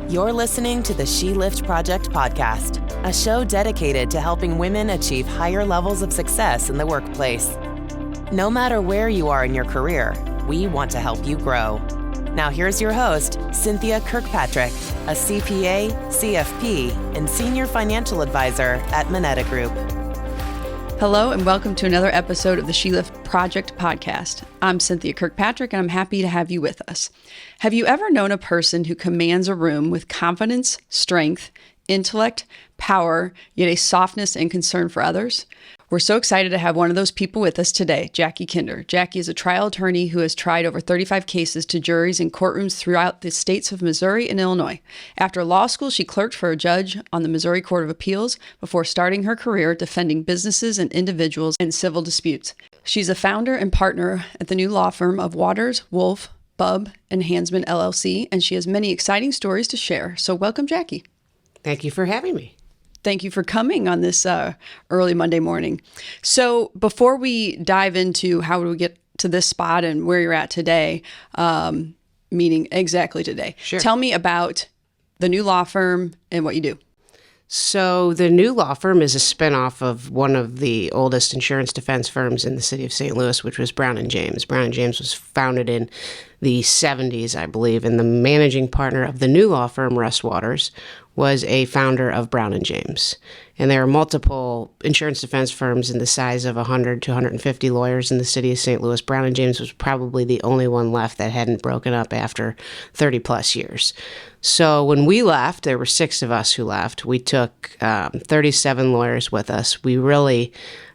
You're listening to the She Lift Project podcast, a show dedicated to helping women achieve higher levels of success in the workplace. No matter where you are in your career, we want to help you grow. Now here's your host, Cynthia Kirkpatrick, a CPA, CFP, and Senior Financial Advisor at Moneta Group. Hello and welcome to another episode of the She Lift Project podcast. I'm Cynthia Kirkpatrick and I'm happy to have you with us. Have you ever known a person who commands a room with confidence, strength, intellect, power, yet a softness and concern for others? We're so excited to have one of those people with us today, Jackie Kinder. Jackie is a trial attorney who has tried over 35 cases to juries in courtrooms throughout the states of Missouri and Illinois. After law school, she clerked for a judge on the Missouri Court of Appeals before starting her career defending businesses and individuals in civil disputes. She's a founder and partner at the new law firm of Waters, Wolf, Bubb, and Hansmann, LLC, and she has many exciting stories to share. So welcome, Jackie. Thank you for having me. Thank you for coming on this early Monday morning. So before we dive into how do we get to this spot and where you're at today, meaning exactly today, Sure. Tell me about the new law firm and what you do. So the new law firm is a spinoff of one of the oldest insurance defense firms in the city of St. Louis, which was Brown & James. Brown & James was founded in the 70s, I believe, and the managing partner of the new law firm, Russ Waters, was a founder of Brown & James. And there are multiple insurance defense firms in the size of 100 to 150 lawyers in the city of St. Louis. Brown & James was probably the only one left that hadn't broken up after 30 plus years. So when we left, there were 6 of us who left. We took 37 lawyers with us. We really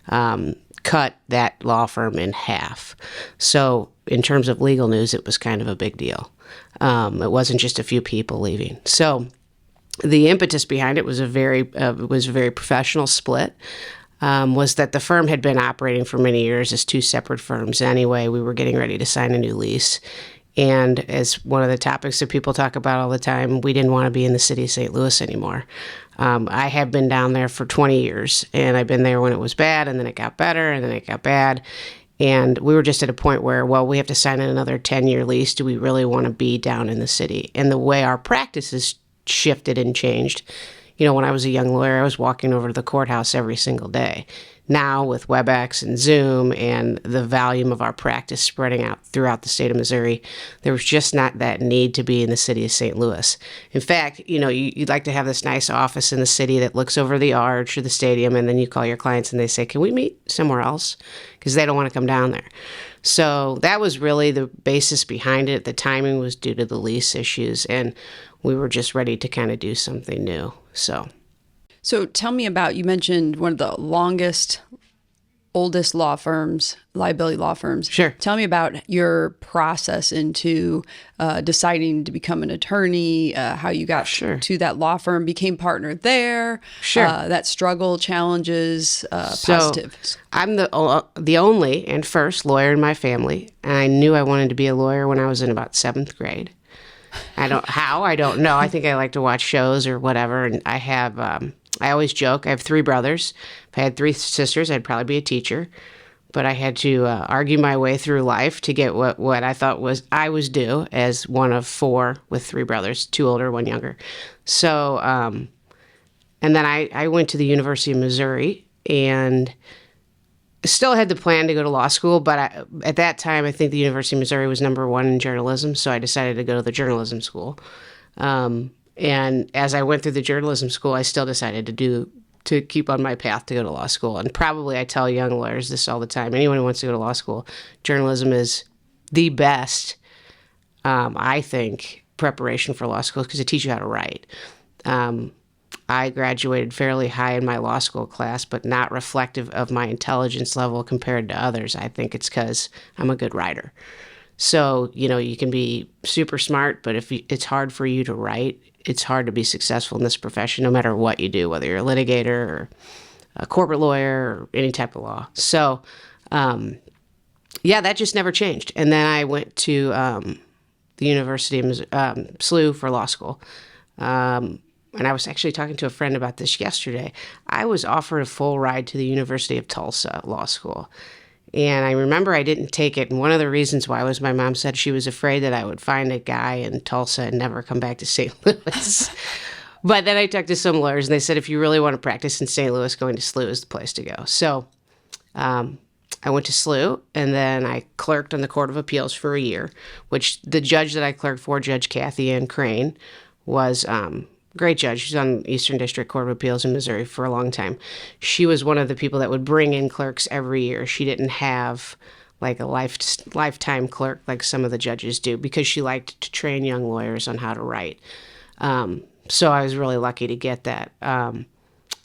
cut that law firm in half. So in terms of legal news, it was kind of a big deal. It wasn't just a few people leaving. So the impetus behind it was a very professional split. Was that the firm had been operating for many years as 2 separate firms anyway. We were getting ready to sign a new lease. And as one of the topics that people talk about all the time, we didn't want to be in the city of St. Louis anymore. I have been down there for 20 years, and I've been there when it was bad, and then it got better, and then it got bad. And we were just at a point where, well, we have to sign another 10-year lease. Do we really want to be down in the city? And the way our practices shifted and changed. You know, when I was a young lawyer, I was walking over to the courthouse every single day. Now with WebEx and Zoom and the volume of our practice spreading out throughout the state of Missouri, there was just not that need to be in the city of St. Louis. In fact, you know, you'd like to have this nice office in the city that looks over the arch or the stadium, and then you call your clients and they say, can we meet somewhere else? Because they don't want to come down there. So that was really the basis behind it. The timing was due to the lease issues, and we were just ready to kind of do something new. So tell me about, you mentioned one of the oldest law firms, liability law firms. Sure. Tell me about your process into deciding to become an attorney, how you got to that law firm, became partner there. Sure. That struggle, challenges, positives. I'm the only and first lawyer in my family, and I knew I wanted to be a lawyer when I was in about 7th grade. I don't know. I think I like to watch shows or whatever. And I have, I always joke, I have 3 brothers. If I had 3 sisters, I'd probably be a teacher. But I had to argue my way through life to get what I thought I was due as one of 4 with 3 brothers, 2 older, 1 younger. So, and then I went to the University of Missouri and still had the plan to go to law school, but at that time, I think the University of Missouri was number 1 in journalism, so I decided to go to the journalism school. And as I went through the journalism school, I still decided to keep on my path to go to law school. And probably I tell young lawyers this all the time. Anyone who wants to go to law school, journalism is the best, I think, preparation for law school because it teaches you how to write. I graduated fairly high in my law school class, but not reflective of my intelligence level compared to others. I think it's because I'm a good writer. So, you know, you can be super smart, but if it's hard for you to write, it's hard to be successful in this profession, no matter what you do, whether you're a litigator or a corporate lawyer or any type of law. So, that just never changed. And then I went to the University of SLU for law school. And I was actually talking to a friend about this yesterday. I was offered a full ride to the University of Tulsa Law School. And I remember I didn't take it. And one of the reasons why was my mom said she was afraid that I would find a guy in Tulsa and never come back to St. Louis. But then I talked to some lawyers, and they said, if you really want to practice in St. Louis, going to SLU is the place to go. So I went to SLU, and then I clerked on the Court of Appeals for a year, which the judge that I clerked for, Judge Kathy Ann Crane, was great judge. She's on Eastern District Court of Appeals in Missouri for a long time. She was one of the people that would bring in clerks every year. She didn't have like a lifetime clerk like some of the judges do, because she liked to train young lawyers on how to write. So I was really lucky to get that. And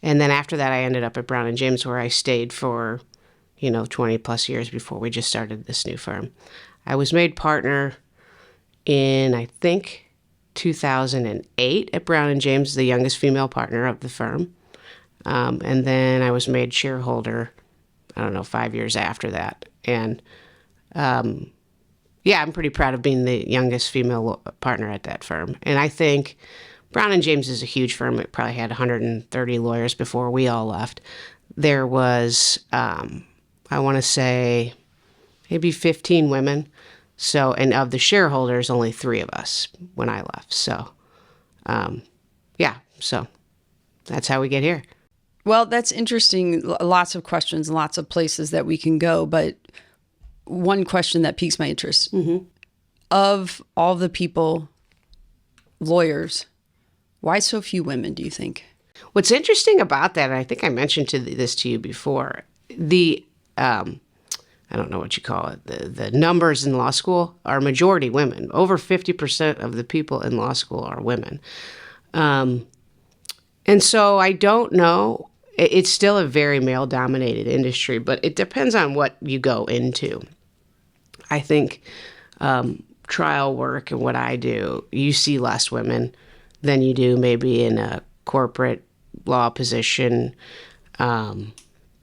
then after that, I ended up at Brown & James, where I stayed for, 20 plus years before we just started this new firm. I was made partner in, I think, 2008 at Brown & James, the youngest female partner of the firm. And then I was made shareholder, 5 years after that. And I'm pretty proud of being the youngest female partner at that firm. And I think Brown & James is a huge firm. It probably had 130 lawyers before we all left. There was, I want to say, maybe 15 women. So, and of the shareholders, only 3 of us when I left. So, so that's how we get here. Well, that's interesting. Lots of questions, lots of places that we can go. But one question that piques my interest. Mm-hmm. Of all the people, lawyers, why so few women, do you think? What's interesting about that, and I think I mentioned this to you before, I don't know what you call it, the numbers in law school are majority women. Over 50% of the people in law school are women. And so I don't know. It's still a very male-dominated industry, but it depends on what you go into. I think trial work and what I do, you see less women than you do maybe in a corporate law position,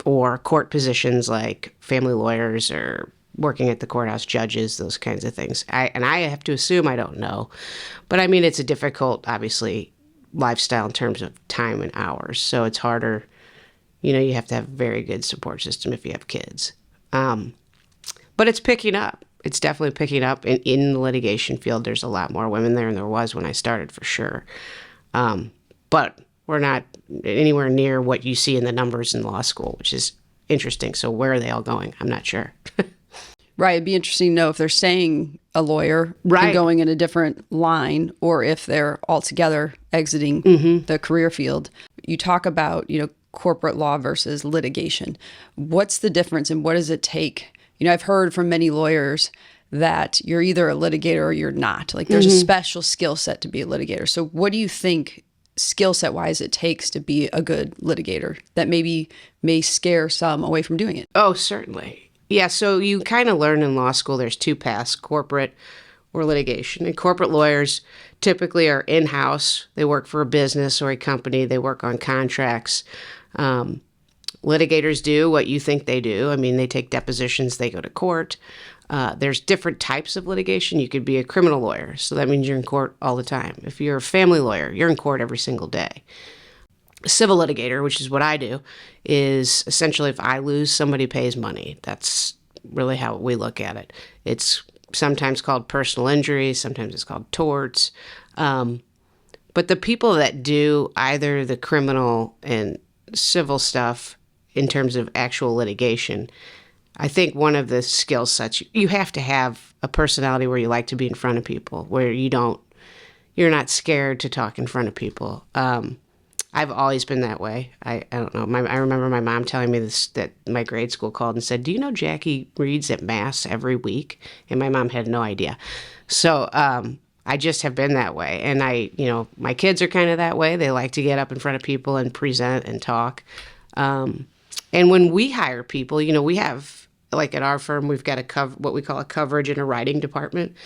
or court positions like family lawyers or working at the courthouse, judges, those kinds of things. I have to assume I don't know. But I mean, it's a difficult, obviously, lifestyle in terms of time and hours. So it's harder. You have to have a very good support system if you have kids. But it's picking up. It's definitely picking up. And in the litigation field, there's a lot more women there than there was when I started, for sure. But we're not anywhere near what you see in the numbers in law school, which is interesting. So where are they all going? I'm not sure. Right. It'd be interesting to know if they're staying a lawyer and going in a different line, or if they're altogether exiting the career field. You talk about, corporate law versus litigation. What's the difference, and what does it take? I've heard from many lawyers that you're either a litigator or you're not. Like, there's a special skill set to be a litigator. So what do you think skill set wise it takes to be a good litigator that maybe may scare some away from doing it? Oh, certainly. Yeah, so you kind of learn in law school there's 2 paths, corporate or litigation. And corporate lawyers typically are in-house. They work for a business or a company. They work on contracts. Litigators do what you think they do. I mean, they take depositions, they go to court. There's different types of litigation. You could be a criminal lawyer, so that means you're in court all the time. If you're a family lawyer, you're in court every single day. A civil litigator, which is what I do, is essentially if I lose, somebody pays money. That's really how we look at it. It's sometimes called personal injury, sometimes it's called torts. But the people that do either the criminal and civil stuff in terms of actual litigation, I think one of the skill sets, you have to have a personality where you like to be in front of people, where you're not scared to talk in front of people. I've always been that way. I don't know. I remember my mom telling me this, that my grade school called and said, "Do you know Jackie reads at Mass every week?" And my mom had no idea. So I just have been that way. And my kids are kind of that way. They like to get up in front of people and present and talk. And when we hire people, we have, like at our firm, we've got what we call a coverage and a writing department.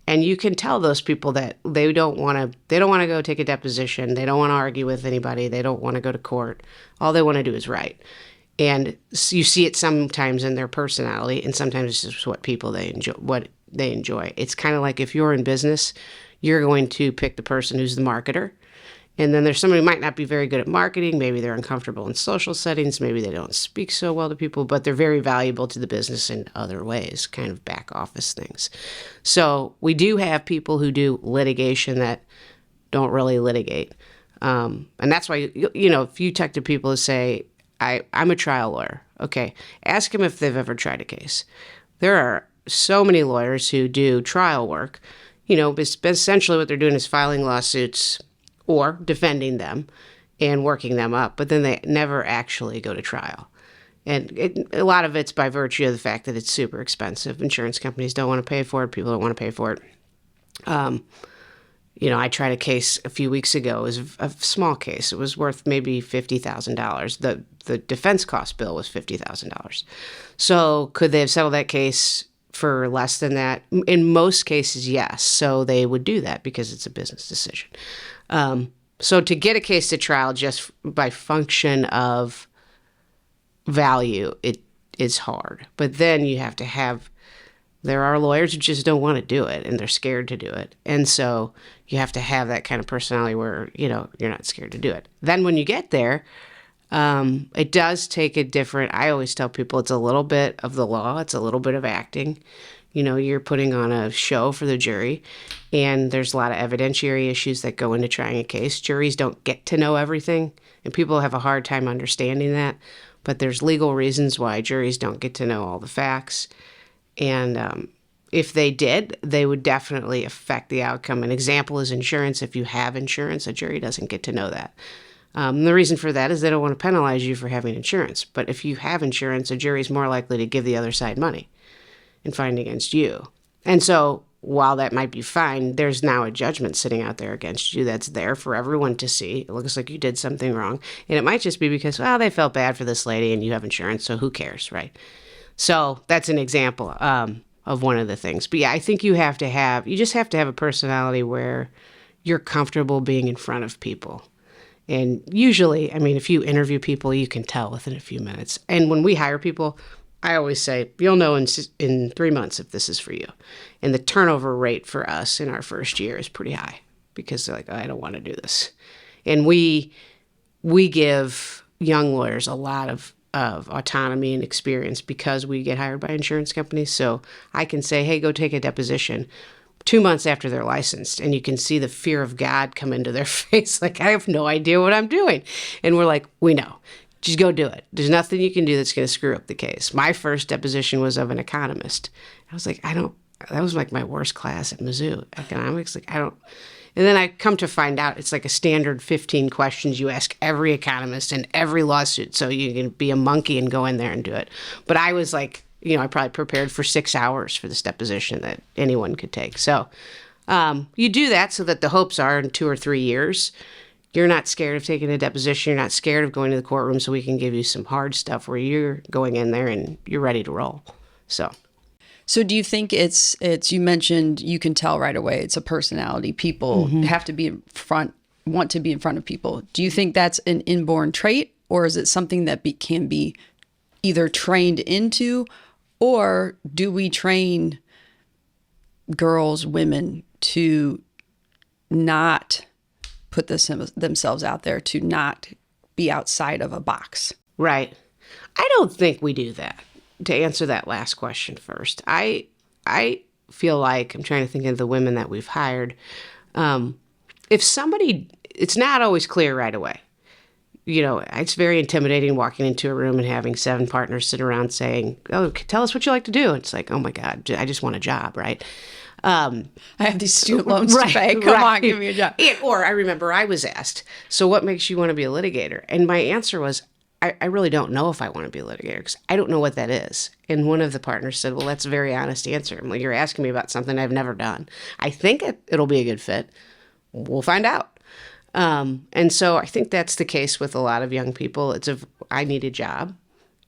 And you can tell those people that they don't want to go take a deposition. They don't want to argue with anybody. They don't want to go to court. All they want to do is write. And you see it sometimes in their personality, and sometimes it's just what they enjoy. It's kind of like if you're in business, you're going to pick the person who's the marketer, And then there's somebody who might not be very good at marketing. Maybe they're uncomfortable in social settings. Maybe they don't speak so well to people, but they're very valuable to the business in other ways, kind of back office things. So we do have people who do litigation that don't really litigate. And that's why, if you talk to people who say, I'm a trial lawyer, okay, ask them if they've ever tried a case. There are so many lawyers who do trial work. Essentially what they're doing is filing lawsuits or defending them and working them up, but then they never actually go to trial. And a lot of it's by virtue of the fact that it's super expensive. Insurance companies don't want to pay for it. People don't want to pay for it. I tried a case a few weeks ago. It was a small case. It was worth maybe $50,000. The defense cost bill was $50,000. So could they have settled that case for less than that? In most cases, yes. So they would do that because it's a business decision. So to get a case to trial just by function of value, it is hard. But then you have to there are lawyers who just don't want to do it and they're scared to do it. And so you have to have that kind of personality where, you're not scared to do it. Then when you get there, it does take I always tell people it's a little bit of the law. It's a little bit of acting. You're putting on a show for the jury, and there's a lot of evidentiary issues that go into trying a case. Juries don't get to know everything, and people have a hard time understanding that. But there's legal reasons why juries don't get to know all the facts. And if they did, they would definitely affect the outcome. An example is insurance. If you have insurance, a jury doesn't get to know that. The reason for that is they don't want to penalize you for having insurance. But if you have insurance, a jury is more likely to give the other side money and find against you. And so while that might be fine, there's now a judgment sitting out there against you that's there for everyone to see. It looks like you did something wrong. And it might just be because, they felt bad for this lady and you have insurance, so who cares, right? So that's an example of one of the things. But yeah, I think you just have to have a personality where you're comfortable being in front of people. And usually, if you interview people, you can tell within a few minutes. And when we hire people, I always say, you'll know in 3 months if this is for you. And the turnover rate for us in our first year is pretty high because they're like, I don't want to do this. And we give young lawyers a lot of autonomy and experience because we get hired by insurance companies. So I can say, hey, go take a deposition 2 months after they're licensed, and you can see the fear of God come into their face. Like, I have no idea what I'm doing. And we're like, we know. Just go do it. There's nothing you can do that's going to screw up the case. My first deposition was of an economist. I was like, that was like my worst class at Mizzou, economics. And then I come to find out it's like a standard 15 questions you ask every economist in every lawsuit. So you can be a monkey and go in there and do it. But I was like, I probably prepared for 6 hours for this deposition that anyone could take. So you do that so that the hopes are in 2 or 3 years, you're not scared of taking a deposition. You're not scared of going to the courtroom, so we can give you some hard stuff where you're going in there and you're ready to roll. So do you think it's you mentioned you can tell right away it's a personality. People have to be want to be in front of people. Do you think that's an inborn trait, or is it something that can be either trained into, or do we train girls, women to not put themselves out there, to not be outside of a box? Right. I don't think we do that. To answer that last question first, I feel like, I'm trying to think of the women that we've hired. If somebody, it's not always clear right away. It's very intimidating walking into a room and having 7 partners sit around saying, oh, tell us what you like to do. It's like, oh my God, I just want a job, right? I have these student loans to pay. Come on, give me a job. Or I remember I was asked, so what makes you want to be a litigator? And my answer was, I really don't know if I want to be a litigator because I don't know what that is. And one of the partners said, well, that's a very honest answer. I'm like, you're asking me about something I've never done. I think it'll be a good fit. We'll find out. And so I think that's the case with a lot of young people. I need a job.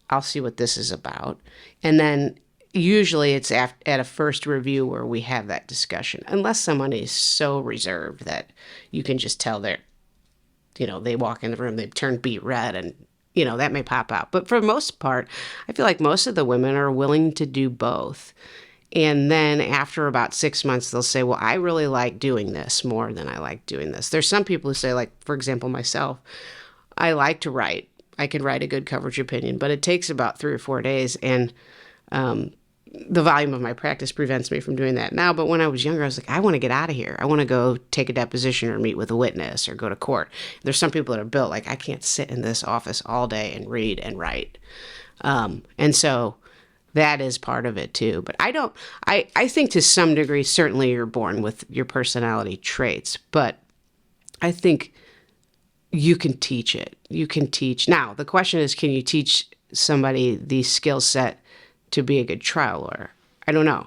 I'll see what this is about. And then usually it's at a first review where we have that discussion, unless someone is so reserved that you can just tell they walk in the room, they've turned beet red, and, that may pop out. But for the most part, I feel like most of the women are willing to do both. And then after about 6 months, they'll say, well, I really like doing this more than I like doing this. There's some people who say, like, for example, myself, I like to write. I can write a good coverage opinion, but it takes about 3 or 4 days. And the volume of my practice prevents me from doing that now. But when I was younger, I was like, I want to get out of here. I want to go take a deposition or meet with a witness or go to court. There's some people that are built like, I can't sit in this office all day and read and write. And so that is part of it too. But I think to some degree, certainly you're born with your personality traits, but I think you can teach it. You can teach. Now, the question is, can you teach somebody the skill set to be a good trial lawyer? I don't know.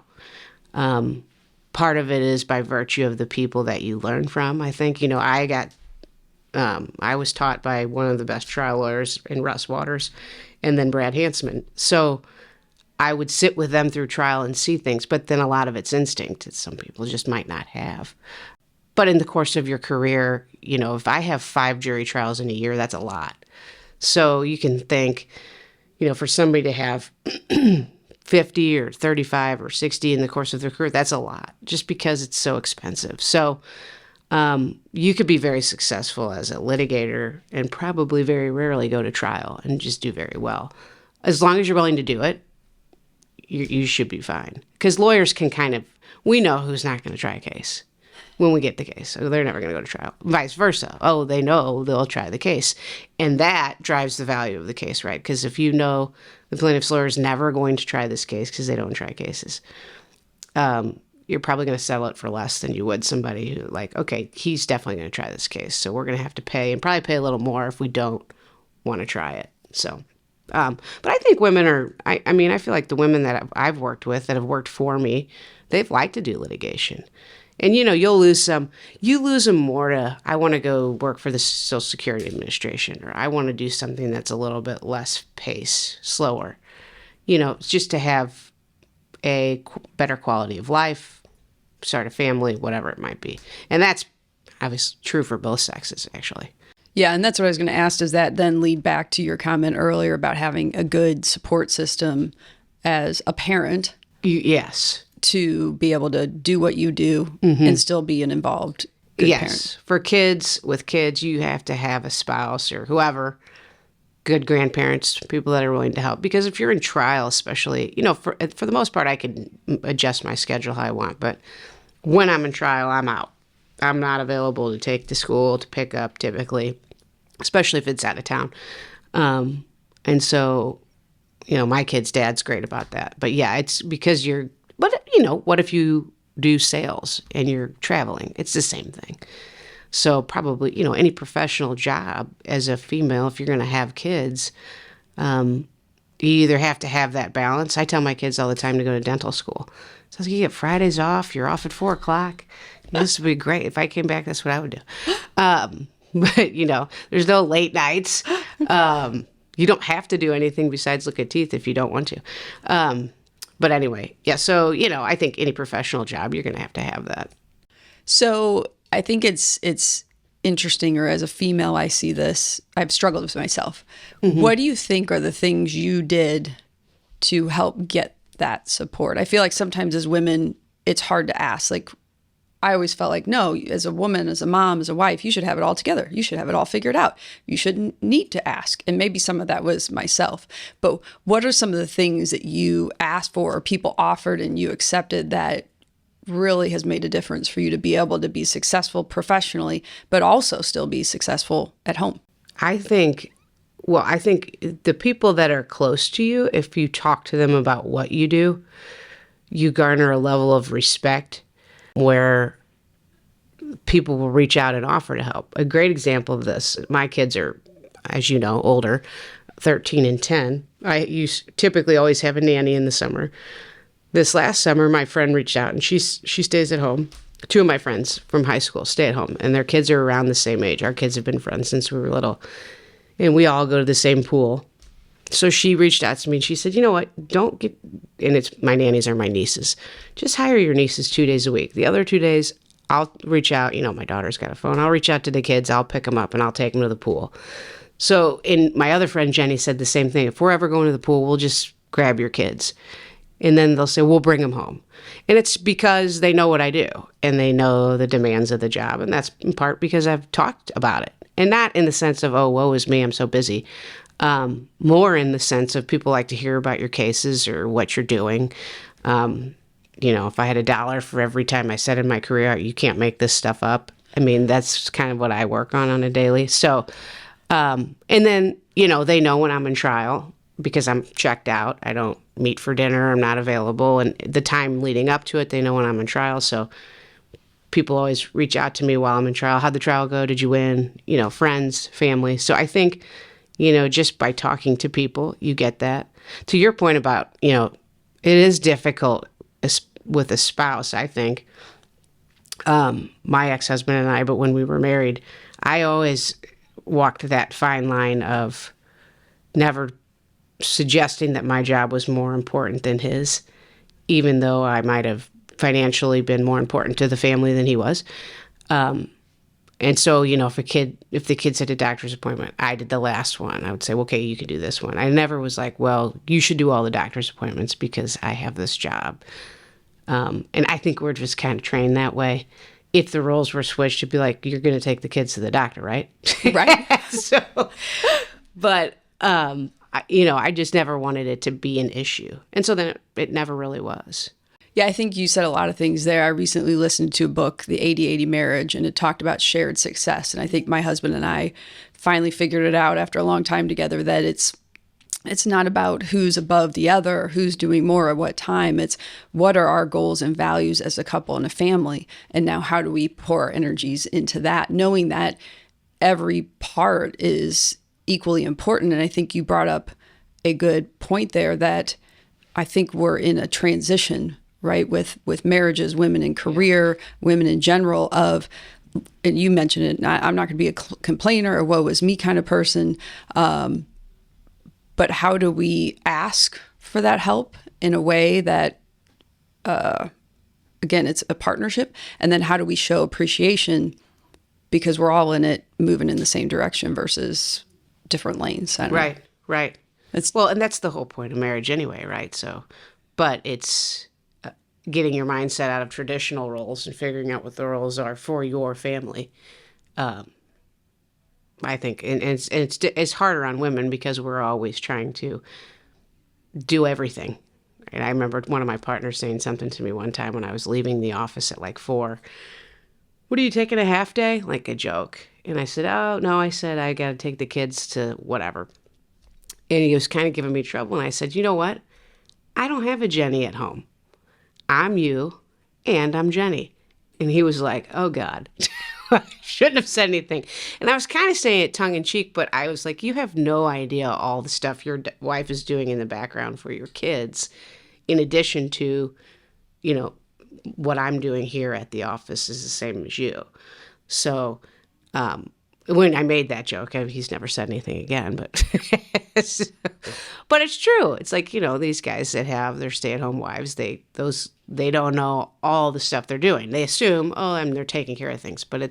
Part of it is by virtue of the people that you learn from. I think, I was taught by one of the best trial lawyers in Russ Waters and then Brad Hansmann. So I would sit with them through trial and see things, but then a lot of it's instinct that some people just might not have. But in the course of your career, if I have 5 jury trials in a year, that's a lot. So you can think, for somebody to have 50 or 35 or 60 in the course of their career, that's a lot, just because it's so expensive. So you could be very successful as a litigator and probably very rarely go to trial and just do very well. As long as you're willing to do it, you should be fine. Because lawyers can we know who's not going to try a case when we get the case. So they're never going to go to trial. Vice versa. Oh, they know they'll try the case. And that drives the value of the case, right? Because if you know the plaintiff's lawyer is never going to try this case because they don't try cases, you're probably going to settle it for less than you would somebody who okay, he's definitely going to try this case. So we're going to have to pay, and probably pay a little more if we don't want to try it. So, but I think women are, I feel like the women that I've worked with that have worked for me, they've liked to do litigation. And, you'll lose some. You lose them more to, I want to go work for the Social Security Administration, or I want to do something that's a little bit less pace, slower. Just to have a better quality of life, start a family, whatever it might be. And that's obviously true for both sexes, actually. Yeah, and that's what I was going to ask. Does that then lead back to your comment earlier about having a good support system as a parent? Yes. To be able to do what you do and still be an involved good parent. For with kids, you have to have a spouse or whoever, good grandparents, people that are willing to help. Because if you're in trial, especially, for the most part, I can adjust my schedule how I want. But when I'm in trial, I'm out. I'm not available to take to school, to pick up typically, especially if it's out of town. And so, my kid's dad's great about that. But yeah, it's because but what if you do sales and you're traveling? It's the same thing. So probably, any professional job as a female, if you're going to have kids, you either have to have that balance. I tell my kids all the time to go to dental school. So you get Fridays off, you're off at 4:00. This would be great. If I came back, that's what I would do. But, there's no late nights. You don't have to do anything besides look at teeth if you don't want to. But anyway, yeah, so, I think any professional job, you're going to have that. So I think it's interesting, or as a female, I see this. I've struggled with myself. Mm-hmm. What do you think are the things you did to help get that support? I feel like sometimes as women, it's hard to ask. I always felt like, no, as a woman, as a mom, as a wife, you should have it all together. You should have it all figured out. You shouldn't need to ask. And maybe some of that was myself. But what are some of the things that you asked for or people offered and you accepted that really has made a difference for you to be able to be successful professionally, but also still be successful at home? I think the people that are close to you, if you talk to them about what you do, you garner a level of respect where people will reach out and offer to help. A great example of this, my kids are, as you know, older, 13 and 10. I typically always have a nanny in the summer. This last summer, my friend reached out, and she stays at home. 2 of my friends from high school stay at home, and their kids are around the same age. Our kids have been friends since we were little, and we all go to the same pool. So she reached out to me and she said, you know what, my nannies are my nieces. Just hire your nieces 2 days a week. The other 2 days, I'll reach out. My daughter's got a phone. I'll reach out to the kids. I'll pick them up and I'll take them to the pool. So, and my other friend, Jenny, said the same thing. If we're ever going to the pool, we'll just grab your kids. And then they'll say, we'll bring him home. And it's because they know what I do and they know the demands of the job. And that's in part because I've talked about it. And not in the sense of, oh, woe is me, I'm so busy. More in the sense of people like to hear about your cases or what you're doing. If I had $1 for every time I said in my career, you can't make this stuff up. I mean, that's kind of what I work on a daily. So, and then, they know when I'm in trial because I'm checked out. I don't meet for dinner. I'm not available. And the time leading up to it, they know when I'm in trial. So people always reach out to me while I'm in trial. How'd the trial go? Did you win? Friends, family. So I think, just by talking to people, you get that. To your point about, it is difficult with a spouse, I think. My ex-husband and I, but when we were married, I always walked that fine line of never suggesting that my job was more important than his, even though I might have financially been more important to the family than he was. And so, if the kid said a doctor's appointment, I did the last one. I would say, well, okay, you can do this one. I never was like, well, you should do all the doctor's appointments because I have this job. And I think we're just kind of trained that way. If the roles were switched, it'd be like, you're going to take the kids to the doctor, right? Right. I just never wanted it to be an issue. And so then it never really was. Yeah, I think you said a lot of things there. I recently listened to a book, The 80-80 Marriage, and it talked about shared success. And I think my husband and I finally figured it out after a long time together that it's not about who's above the other, who's doing more at what time. It's what are our goals and values as a couple and a family. And now how do we pour our energies into that, knowing that every part is equally important. And I think you brought up a good point there that I think we're in a transition, right, with marriages, women in career, women in general and you mentioned it, I'm not going to be a complainer or woe is me kind of person, but how do we ask for that help in a way that, again, it's a partnership, and then how do we show appreciation because we're all in it, moving in the same direction versus different lanes. I don't know. Right. And that's the whole point of marriage anyway, right? So, but it's getting your mindset out of traditional roles and figuring out what the roles are for your family. I think, and it's harder on women because we're always trying to do everything. And I remember one of my partners saying something to me one time when I was leaving the office at like 4. What are you taking a half day? Like a joke. And I said, oh, no, I got to take the kids to whatever. And he was kind of giving me trouble. And I said, you know what? I don't have a Jenny at home. I'm you and I'm Jenny. And he was like, oh, God. I shouldn't have said anything. And I was kind of saying it tongue in cheek, but I was like, you have no idea all the stuff your wife is doing in the background for your kids, in addition to, what I'm doing here at the office is the same as you. So when I made that joke, he's never said anything again, but but it's true. It's like, these guys that have their stay-at-home wives, they don't know all the stuff they're doing. They assume, they're taking care of things, but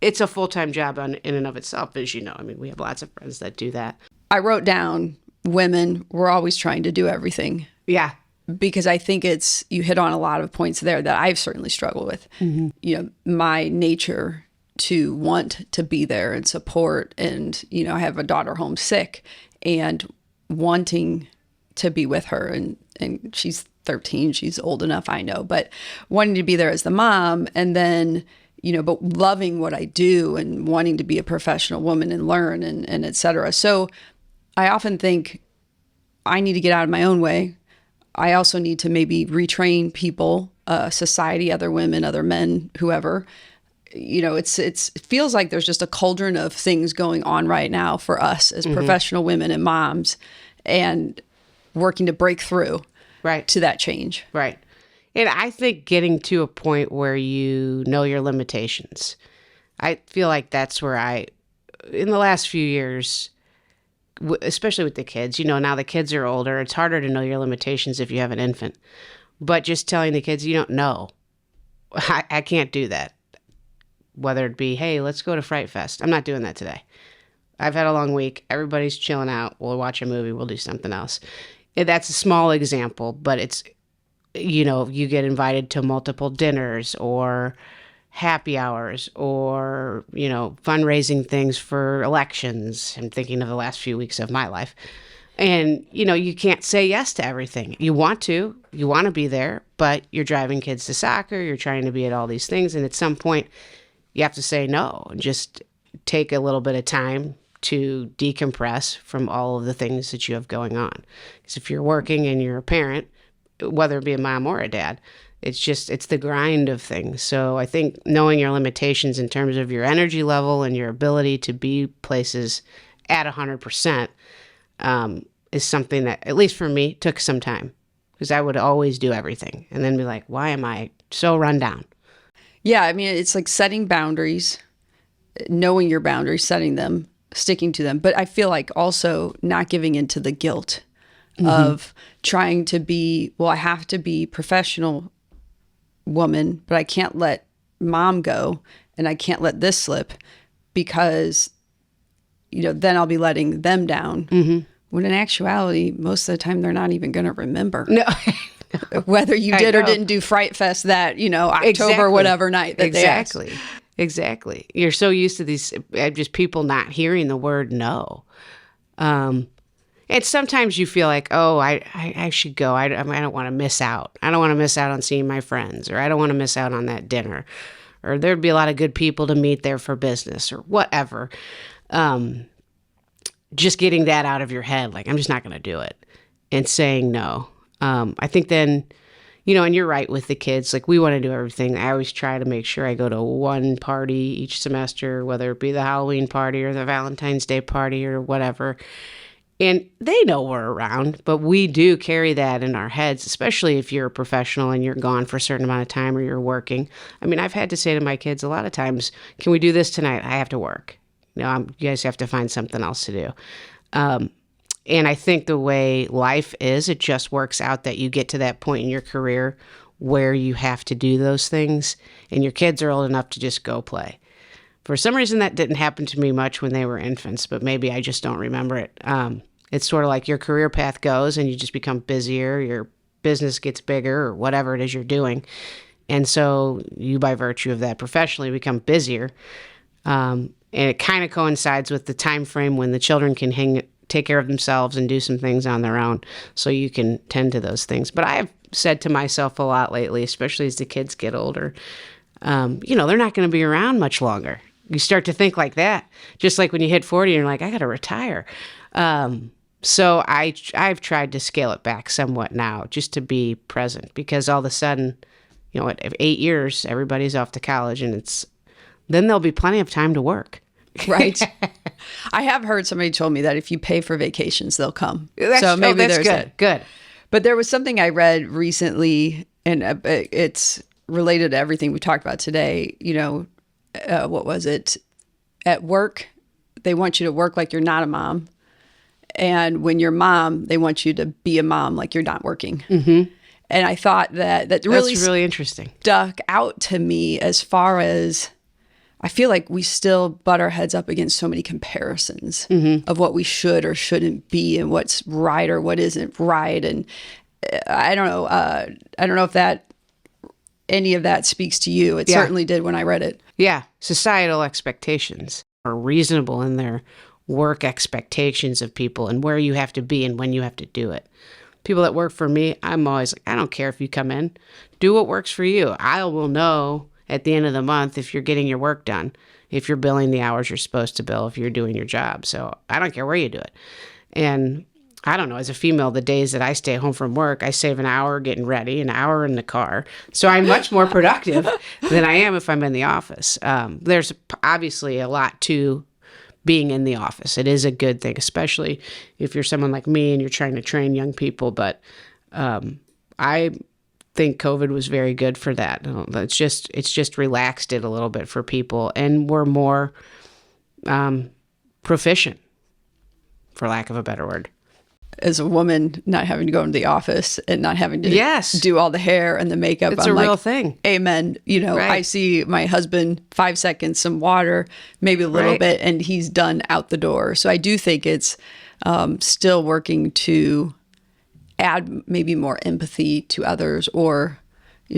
it's a full-time job in and of itself, as you know. I mean, we have lots of friends that do that. I wrote down women, we're always trying to do everything. Yeah. Because I think you hit on a lot of points there that I've certainly struggled with. Mm-hmm. My nature to want to be there and support, and I have a daughter home sick and wanting to be with her, and she's 13, she's old enough, I know, but wanting to be there as the mom, and then but loving what I do and wanting to be a professional woman and learn and et cetera. So I often think I need to get out of my own way. I also need to maybe retrain people, society, other women, other men, whoever. It feels like there's just a cauldron of things going on right now for us as professional women and moms, and working to break through to that change. Right. And I think getting to a point where you know your limitations. I feel like that's where in the last few years, especially with the kids, now the kids are older. It's harder to know your limitations if you have an infant. But just telling the kids, you don't know. I can't do that. Whether it be, hey, let's go to Fright Fest. I'm not doing that today. I've had a long week. Everybody's chilling out. We'll watch a movie. We'll do something else. That's a small example, but you get invited to multiple dinners or happy hours or, fundraising things for elections. I'm thinking of the last few weeks of my life. And, you can't say yes to everything. You want to be there, but you're driving kids to soccer, you're trying to be at all these things. And at some point, you have to say no and just take a little bit of time to decompress from all of the things that you have going on. Because if you're working and you're a parent, whether it be a mom or a dad, it's the grind of things. So I think knowing your limitations in terms of your energy level and your ability to be places at 100%, is something that, at least for me, took some time, because I would always do everything and then be like, why am I so run down? Yeah, I mean, it's like setting boundaries, knowing your boundaries, setting them, sticking to them. But I feel like also not giving into the guilt of trying to be, well, I have to be professional woman, but I can't let mom go and I can't let this slip because, then I'll be letting them down. When in actuality, most of the time, they're not even going to remember. No. Whether you did or didn't do Fright Fest that, October, whatever night that they asked. Exactly. You're so used to these, just people not hearing the word no. And sometimes you feel like, oh, I should go. I don't want to miss out. I don't want to miss out on seeing my friends, or I don't want to miss out on that dinner, or there'd be a lot of good people to meet there for business or whatever. Just getting that out of your head, like, I'm just not going to do it, and saying no. I think then, and you're right with the kids, like, we want to do everything. I always try to make sure I go to one party each semester, whether it be the Halloween party or the Valentine's Day party or whatever. And they know we're around, but we do carry that in our heads, especially if you're a professional and you're gone for a certain amount of time or you're working. I mean, I've had to say to my kids a lot of times, can we do this tonight? I have to work. You guys have to find something else to do. And I think the way life is, it just works out that you get to that point in your career where you have to do those things, and your kids are old enough to just go play. For some reason, that didn't happen to me much when they were infants, but maybe I just don't remember it. It's sort of like your career path goes and you just become busier, your business gets bigger, or whatever it is you're doing. And so you, by virtue of that, professionally become busier. And it kind of coincides with the time frame when the children can take care of themselves and do some things on their own, so you can tend to those things. But I've said to myself a lot lately, especially as the kids get older, they're not going to be around much longer. You start to think like that, just like when you hit 40, you're like, I got to retire. So I've tried to scale it back somewhat now, just to be present, because all of a sudden, at 8 years, everybody's off to college, and then there'll be plenty of time to work. Right. I have heard somebody told me that if you pay for vacations, they'll come. That's there's good. Good. But there was something I read recently, and it's related to everything we talked about today. What was it? At work, they want you to work like you're not a mom. And when you're mom, they want you to be a mom like you're not working. Mm-hmm. And I thought that's really interesting. Stuck out to me, as far as I feel like we still butt our heads up against so many comparisons of what we should or shouldn't be and what's right or what isn't right. And I don't know. I don't know if any of that speaks to you. It certainly did when I read it. Yeah. Societal expectations are reasonable in their work expectations of people and where you have to be and when you have to do it. People that work for me, I'm always like, I don't care if you come in. Do what works for you. I will know at the end of the month if you're getting your work done, if you're billing the hours you're supposed to bill, if you're doing your job. So I don't care where you do it. And I don't know, as a female, the days that I stay home from work, I save an hour getting ready, an hour in the car. So I'm much more productive than I am if I'm in the office. There's obviously a lot to being in the office. It is a good thing, especially if you're someone like me and you're trying to train young people. But I think COVID was very good for that. It's just relaxed it a little bit for people, and we're more proficient, for lack of a better word. As a woman, not having to go into the office and not having to do all the hair and the makeup. It's a real thing. Amen. Right. I see my husband, 5 seconds, some water, maybe a little bit, and he's done out the door. So I do think it's still working to add maybe more empathy to others, or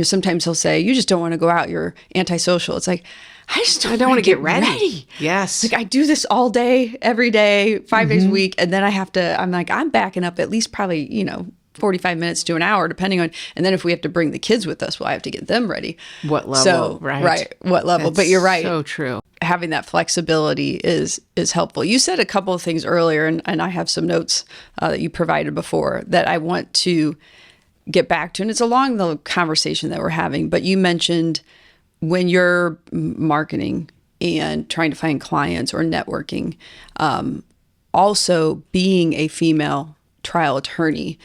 sometimes he'll say, you just don't want to go out, you're antisocial. It's like, I don't want to get ready. Yes. Like I do this all day, every day, 5 days a week. And then I'm backing up at least probably, 45 minutes to an hour, depending on, and then if we have to bring the kids with us, well, I have to get them ready. What level, so, right? What level, That's but you're right. So true. Having that flexibility is helpful. You said a couple of things earlier, and I have some notes that you provided before that I want to get back to, and it's along the conversation that we're having, but you mentioned when you're marketing and trying to find clients or networking, also being a female trial attorney,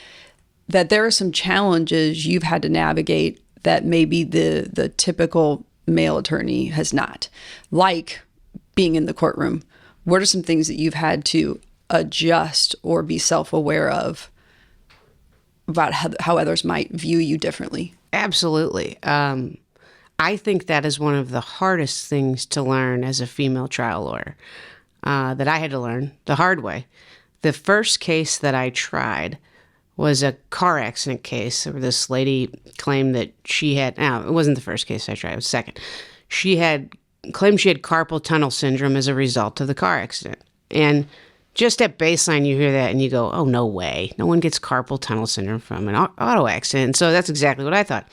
that there are some challenges you've had to navigate that maybe the typical male attorney has not, like being in the courtroom. What are some things that you've had to adjust or be self-aware of about how others might view you differently? Absolutely. I think that is one of the hardest things to learn as a female trial lawyer, that I had to learn the hard way. The first case that I tried was a car accident case where this lady claimed that she had, it wasn't the first case I tried, it was second. She had claimed she had carpal tunnel syndrome as a result of the car accident. And just at baseline, you hear that and you go, oh, no way. No one gets carpal tunnel syndrome from an auto accident. And so that's exactly what I thought.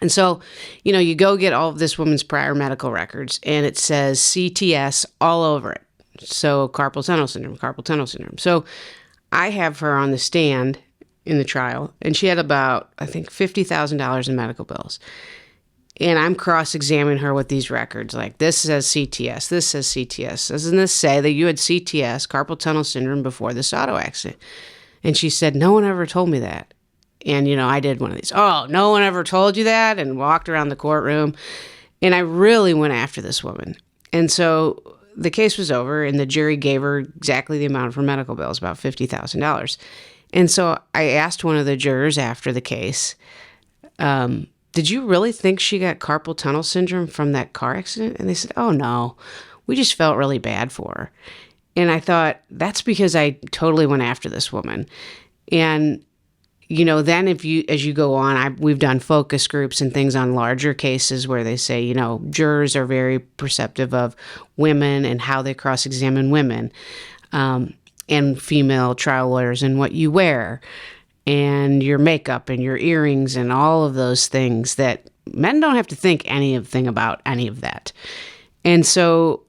And so, you go get all of this woman's prior medical records and it says CTS all over it. So carpal tunnel syndrome. So I have her on the stand in the trial, and she had about, I think, $50,000 in medical bills. And I'm cross-examining her with these records, like this says CTS, this says CTS. Doesn't this say that you had CTS, carpal tunnel syndrome, before this auto accident? And she said, no one ever told me that. And, I did one of these, oh, no one ever told you that, and walked around the courtroom. And I really went after this woman. And so the case was over, and the jury gave her exactly the amount of her medical bills, about $50,000. And so I asked one of the jurors after the case, did you really think she got carpal tunnel syndrome from that car accident? And they said, oh, no, we just felt really bad for her. And I thought, that's because I totally went after this woman. And then as you go on, we've done focus groups and things on larger cases where they say, jurors are very perceptive of women and how they cross-examine women, and female trial lawyers and what you wear and your makeup and your earrings and all of those things that men don't have to think anything about any of that. And so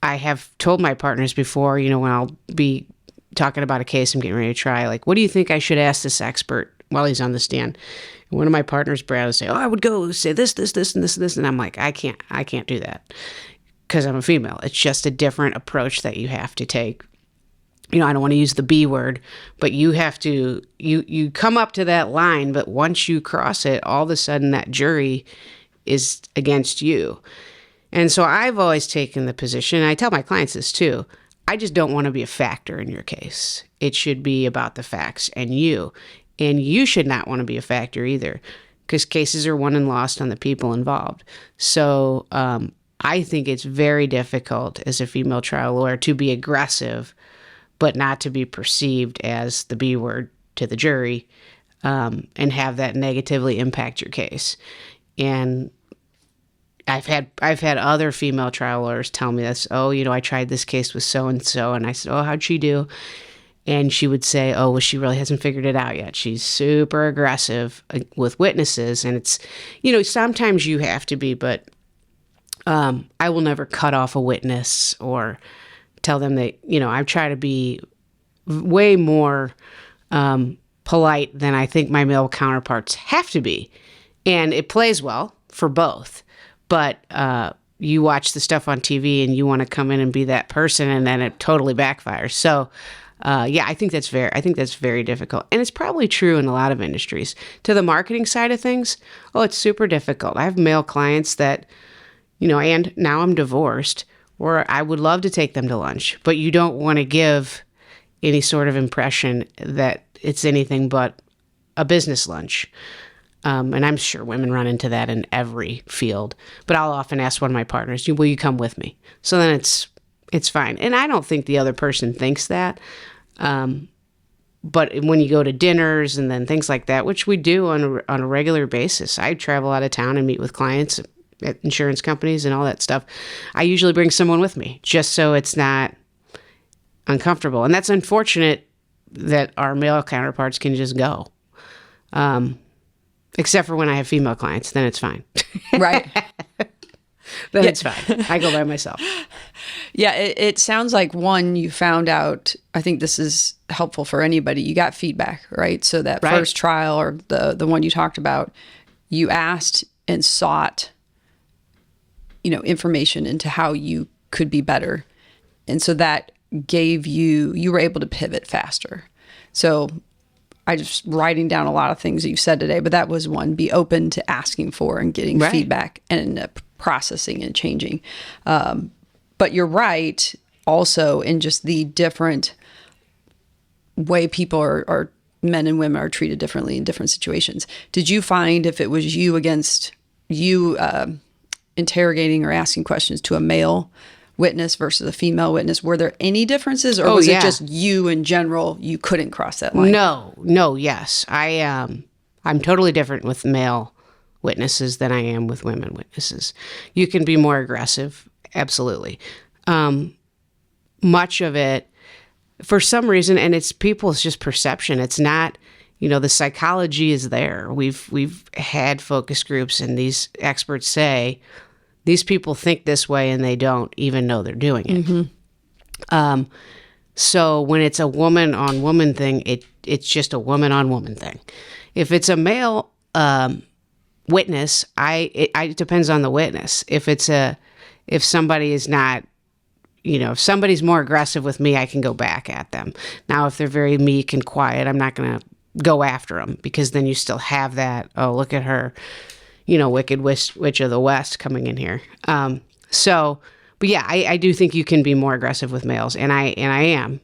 I have told my partners before, when I'll be talking about a case I'm getting ready to try, like, what do you think I should ask this expert while he's on the stand? And one of my partners, Brad, will say, oh, I would go say this, and this, and this. And I'm like, I can't do that because I'm a female. It's just a different approach that you have to take. I don't want to use the B word, but you have to, you come up to that line, but once you cross it, all of a sudden that jury is against you. And so I've always taken the position, and I tell my clients this too, I just don't want to be a factor in your case. It should be about the facts and you. And you should not want to be a factor either, because cases are won and lost on the people involved. So I think it's very difficult as a female trial lawyer to be aggressive, but not to be perceived as the B word to the jury, and have that negatively impact your case. And I've had other female trial lawyers tell me this, oh, I tried this case with so-and-so, and I said, oh, how'd she do? And she would say, oh, well, she really hasn't figured it out yet. She's super aggressive with witnesses. And it's, sometimes you have to be, but I will never cut off a witness or tell them that, I try to be way more polite than I think my male counterparts have to be. And it plays well for both. But you watch the stuff on TV and you want to come in and be that person, and then it totally backfires. So, I think that's very difficult. And it's probably true in a lot of industries. To the marketing side of things, it's super difficult. I have male clients that, and now I'm divorced, where I would love to take them to lunch, but you don't want to give any sort of impression that it's anything but a business lunch. And I'm sure women run into that in every field, but I'll often ask one of my partners, will you come with me? So then it's fine. And I don't think the other person thinks that. But when you go to dinners and then things like that, which we do on a regular basis, I travel out of town and meet with clients at insurance companies and all that stuff. I usually bring someone with me just so it's not uncomfortable. And that's unfortunate that our male counterparts can just go. Except for when I have female clients, then it's fine. Right. Then it's fine. I go by myself. Yeah, it sounds like, one, you found out, I think this is helpful for anybody, you got feedback, right? So that first trial, or the one you talked about, you asked and sought, information into how you could be better. And so that gave you were able to pivot faster. So I just writing down a lot of things that you said today, but that was one: be open to asking for and getting feedback and processing and changing. But you're right also in just the different way people are men and women are treated differently in different situations. Did you find if it was you against you interrogating or asking questions to a male witness versus a female witness, were there any differences, or was it just you in general, you couldn't cross that line? No, yes. I'm totally different with male witnesses than I am with women witnesses. You can be more aggressive, absolutely. Much of it, for some reason, and it's people's just perception. It's not, the psychology is there. We've had focus groups, and these experts say these people think this way and they don't even know they're doing it. Mm-hmm. So when it's a woman on woman thing, it's just a woman on woman thing. If it's a male witness, it depends on the witness. If somebody is not, if somebody's more aggressive with me, I can go back at them. Now, if they're very meek and quiet, I'm not going to go after them, because then you still have that, oh, look at her, wicked witch of the West coming in here. But yeah, I do think you can be more aggressive with males, and I am,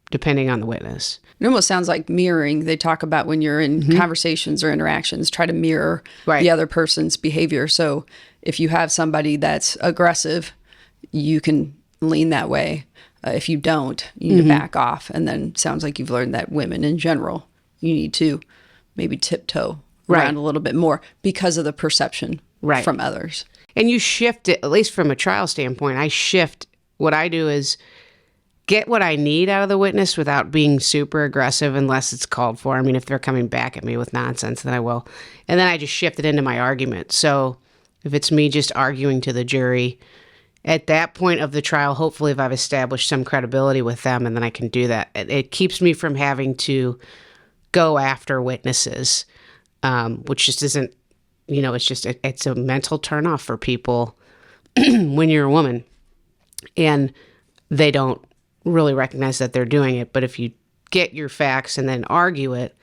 depending on the witness. It almost sounds like mirroring. They talk about when you're in conversations or interactions, try to mirror the other person's behavior. So if you have somebody that's aggressive, you can lean that way. If you don't, you need to back off. And then sounds like you've learned that women in general, you need to maybe tiptoe around a little bit more because of the perception from others. And you shift it, at least from a trial standpoint, what I do is get what I need out of the witness without being super aggressive unless it's called for. I mean, if they're coming back at me with nonsense, then I will. And then I just shift it into my argument. So if it's me just arguing to the jury, at that point of the trial, hopefully if I've established some credibility with them, and then I can do that, it keeps me from having to go after witnesses, which just isn't, it's a mental turnoff for people when you're a woman and they don't really recognize that they're doing it. But if you get your facts and then argue it,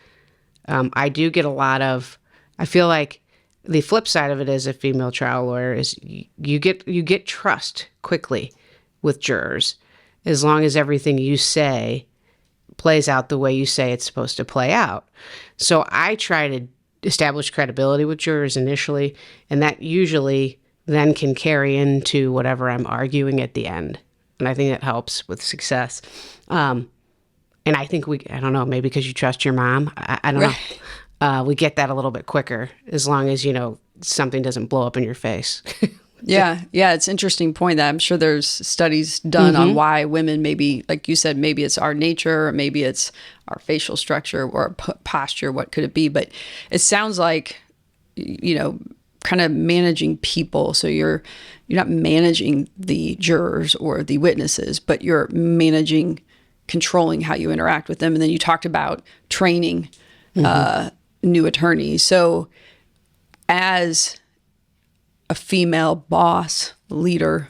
I do get I feel like the flip side of it as a female trial lawyer is you get trust quickly with jurors, as long as everything you say plays out the way you say it's supposed to play out. So I try to establish credibility with jurors initially, and that usually then can carry into whatever I'm arguing at the end. And I think that helps with success. And I think I don't know, maybe because you trust your mom, I don't know. We get that a little bit quicker, as long as, something doesn't blow up in your face. Yeah. It's an interesting point that I'm sure there's studies done on why women, maybe, like you said, maybe it's our nature, or maybe it's our facial structure or posture, what could it be? But it sounds like, kind of managing people. So you're not managing the jurors or the witnesses, but you're controlling how you interact with them. And then you talked about training new attorneys. So as a female boss, leader,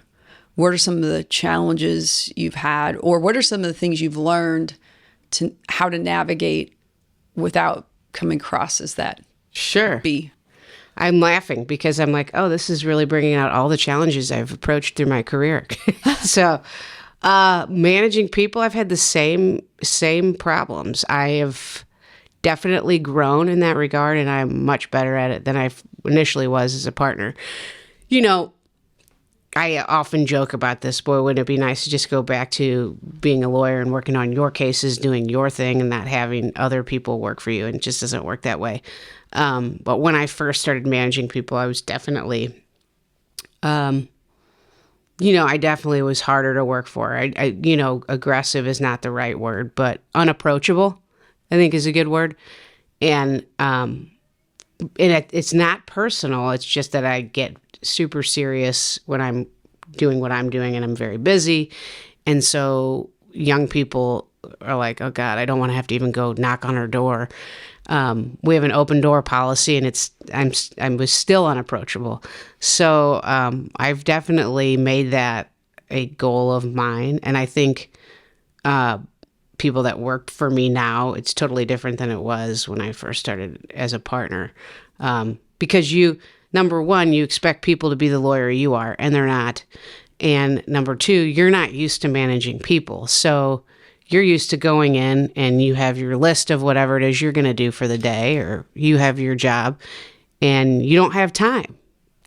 what are some of the challenges you've had, or what are some of the things you've learned to how to navigate without coming across as that? Sure. B. I'm laughing because I'm like, oh, this is really bringing out all the challenges I've approached through my career. So managing people, I've had the same problems. I have definitely grown in that regard, and I'm much better at it than I initially was as a partner. I often joke about this. Boy, wouldn't it be nice to just go back to being a lawyer and working on your cases, doing your thing, and not having other people work for you. And it just doesn't work that way. But when I first started managing people, I was definitely, I definitely was harder to work for. Aggressive is not the right word, but unapproachable, I think, is a good word. And it's not personal. It's just that I get super serious when I'm doing what I'm doing, and I'm very busy. And so young people are like, oh God, I don't want to have to even go knock on her door. We have an open door policy, and I was still unapproachable. So I've definitely made that a goal of mine. And I think people that work for me now, it's totally different than it was when I first started as a partner. Because number one, you expect people to be the lawyer you are, and they're not. And number two, you're not used to managing people. So you're used to going in and you have your list of whatever it is you're going to do for the day, or you have your job, and you don't have time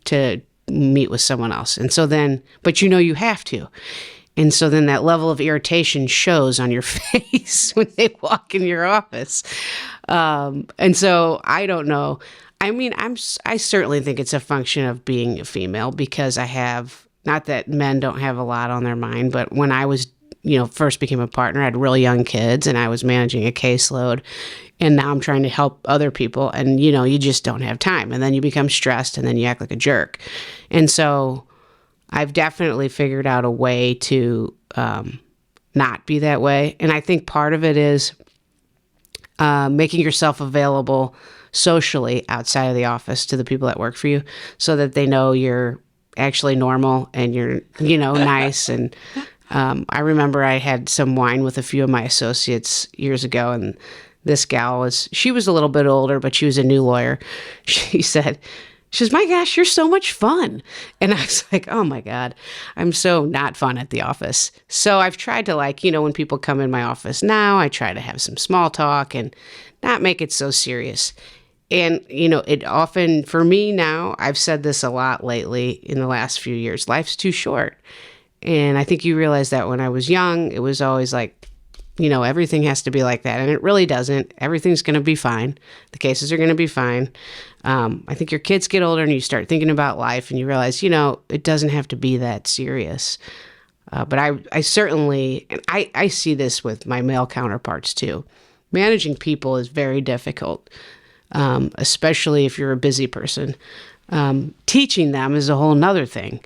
to meet with someone else. And so then, but you have to. And so then that level of irritation shows on your face when they walk in your office. And so I don't know. I mean, I certainly think it's a function of being a female, because I have, not that men don't have a lot on their mind, but when I was, first became a partner, I had really young kids and I was managing a caseload, and now I'm trying to help other people, and, you just don't have time, and then you become stressed, and then you act like a jerk. And so I've definitely figured out a way to not be that way. And I think part of it is making yourself available socially outside of the office to the people that work for you, so that they know you're actually normal and you're, nice. And I remember I had some wine with a few of my associates years ago, and this gal she was a little bit older, but she was a new lawyer. She says, my gosh, you're so much fun. And I was like, oh my God, I'm so not fun at the office. So I've tried to, when people come in my office now, I try to have some small talk and not make it so serious. And, it often, for me now, I've said this a lot lately in the last few years, life's too short. And I think you realize that when I was young, it was always like, everything has to be like that. And it really doesn't. Everything's going to be fine. The cases are going to be fine. I think your kids get older and you start thinking about life and you realize, it doesn't have to be that serious. But I certainly, and I see this with my male counterparts too. Managing people is very difficult. Especially if you're a busy person. Teaching them is a whole nother thing.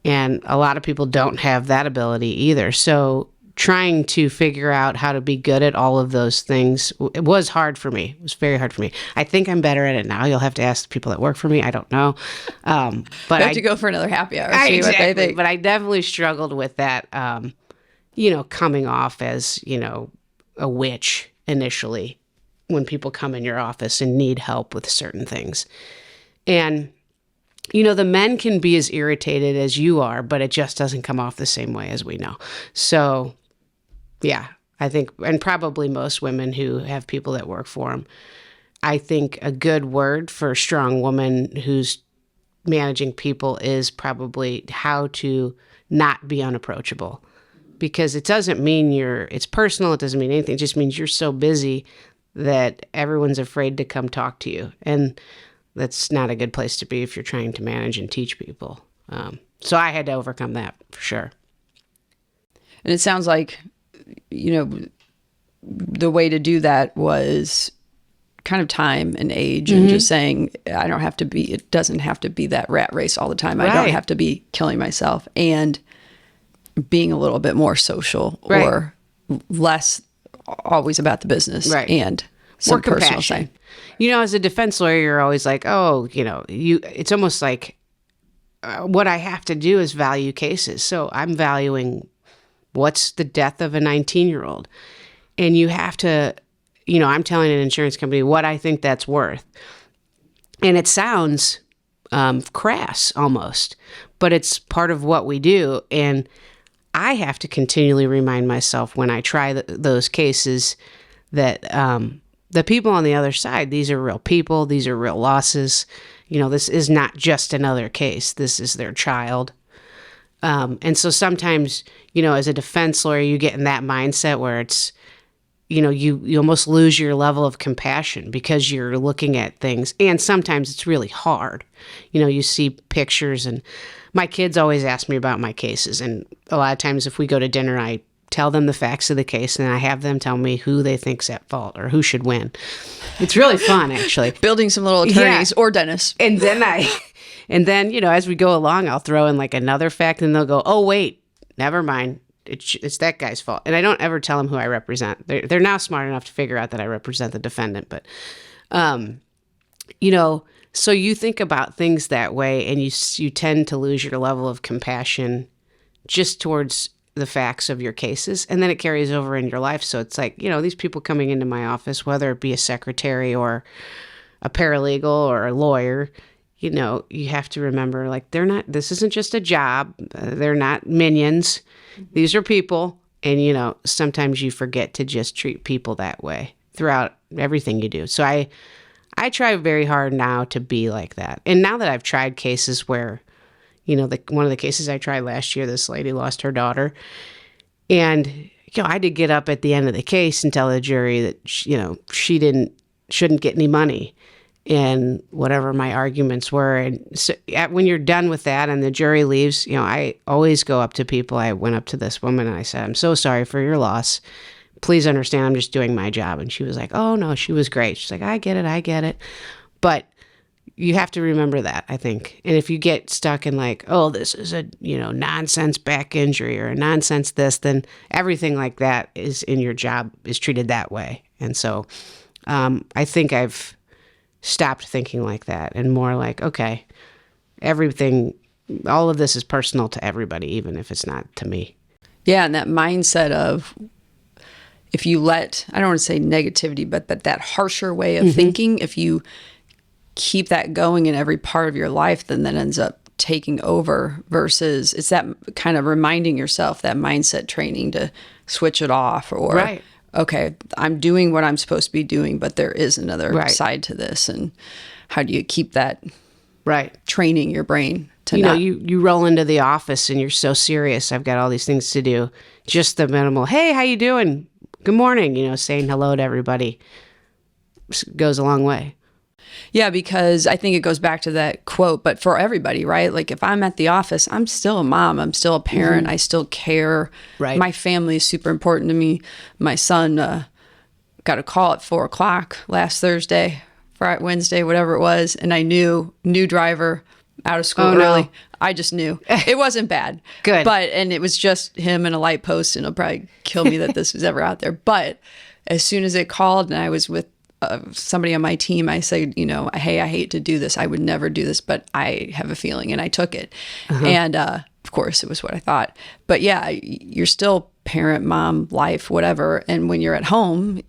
And a lot of people don't have that ability either. So trying to figure out how to be good at all of those things, it was hard for me. It was very hard for me. I think I'm better at it now. You'll have to ask the people that work for me. I don't know. But I have to go for another happy hour. See what they think. But I definitely struggled with that, coming off as, a witch initially, when people come in your office and need help with certain things. And, the men can be as irritated as you are, but it just doesn't come off the same way as we know. So, yeah, I think, and probably most women who have people that work for them, I think a good word for a strong woman who's managing people is probably how to not be unapproachable. Because it doesn't mean it's personal, it doesn't mean anything, it just means you're so busy that everyone's afraid to come talk to you. And that's not a good place to be if you're trying to manage and teach people. So I had to overcome that for sure. And it sounds like, the way to do that was kind of time and age, and just saying, it doesn't have to be that rat race all the time. Right. I don't have to be killing myself, and being a little bit more social, or less always about the business, and some personal side. As a defense lawyer, you're always like, it's almost like what I have to do is value cases. So I'm valuing what's the death of a 19-year-old. And you have to, I'm telling an insurance company what I think that's worth. And it sounds crass almost, but it's part of what we do. And I have to continually remind myself when I try those cases that the people on the other side, these are real people, these are real losses. This is not just another case. This is their child. And so sometimes, you know, as a defense lawyer, you get in that mindset where it's, you know, you almost lose your level of compassion because you're looking at things. And sometimes it's really hard. You know, you see pictures, and my kids always ask me about my cases. And a lot of times if we go to dinner, I tell them the facts of the case, and I have them tell me who they think's at fault or who should win. It's really fun, actually. Building some little attorneys or dentists. And then, you know, as we go along, I'll throw in like another fact, and they'll go, oh, wait, never mind. It's that guy's fault. And I don't ever tell them who I represent. They're now smart enough to figure out that I represent the defendant. But, you know, so you think about things that way, and you tend to lose your level of compassion just towards the facts of your cases. And then it carries over in your life. So it's like, you know, these people coming into my office, whether it be a secretary or a paralegal or a lawyer, you know, you have to remember, like, this isn't just a job. They're not minions. These are people. And, you know, sometimes you forget to just treat people that way throughout everything you do. So I try very hard now to be like that. And now that I've tried cases where, you know, one of the cases I tried last year, this lady lost her daughter. And, you know, I had to get up at the end of the case and tell the jury that, you know, she shouldn't get any money, and whatever my arguments were. And so when you're done with that and the jury leaves, you know, I always go up to people. I went up to this woman and I said, I'm so sorry for your loss. Please understand, I'm just doing my job. And she was like, oh, no, she was great. She's like, I get it. But you have to remember that, I think. And if you get stuck in like, oh, this is a, you know, nonsense back injury or a nonsense this, then everything like that is in your job is treated that way. And so I think I've stopped thinking like that and more like, okay, all of this is personal to everybody, even if it's not to me. Yeah, and that mindset of, if you let, I don't want to say negativity, but that harsher way of thinking, if you keep that going in every part of your life, then that ends up taking over, versus it's that kind of reminding yourself, that mindset training to switch it off, or, right. Okay, I'm doing what I'm supposed to be doing, but there is another side to this. And how do you keep that training your brain to know, you roll into the office and you're so serious. I've got all these things to do. Just the minimal, hey, how you doing? Good morning. You know, saying hello to everybody goes a long way. Yeah, because I think it goes back to that quote, but for everybody, right? Like, if I'm at the office, I'm still a mom. I'm still a parent. I still care. Right. My family is super important to me. My son got a call at 4:00 last Thursday, Friday, Wednesday, whatever it was. And I knew, new driver, out of school early. No. I just knew. It wasn't bad. Good. And it was just him and a light post, and it'll probably kill me that this was ever out there. But as soon as it called and I was with somebody on my team, I said, you know, hey, I hate to do this. I would never do this, but I have a feeling, and I took it. And of course, it was what I thought. But yeah, you're still parent, mom, life, whatever. And when you're at home,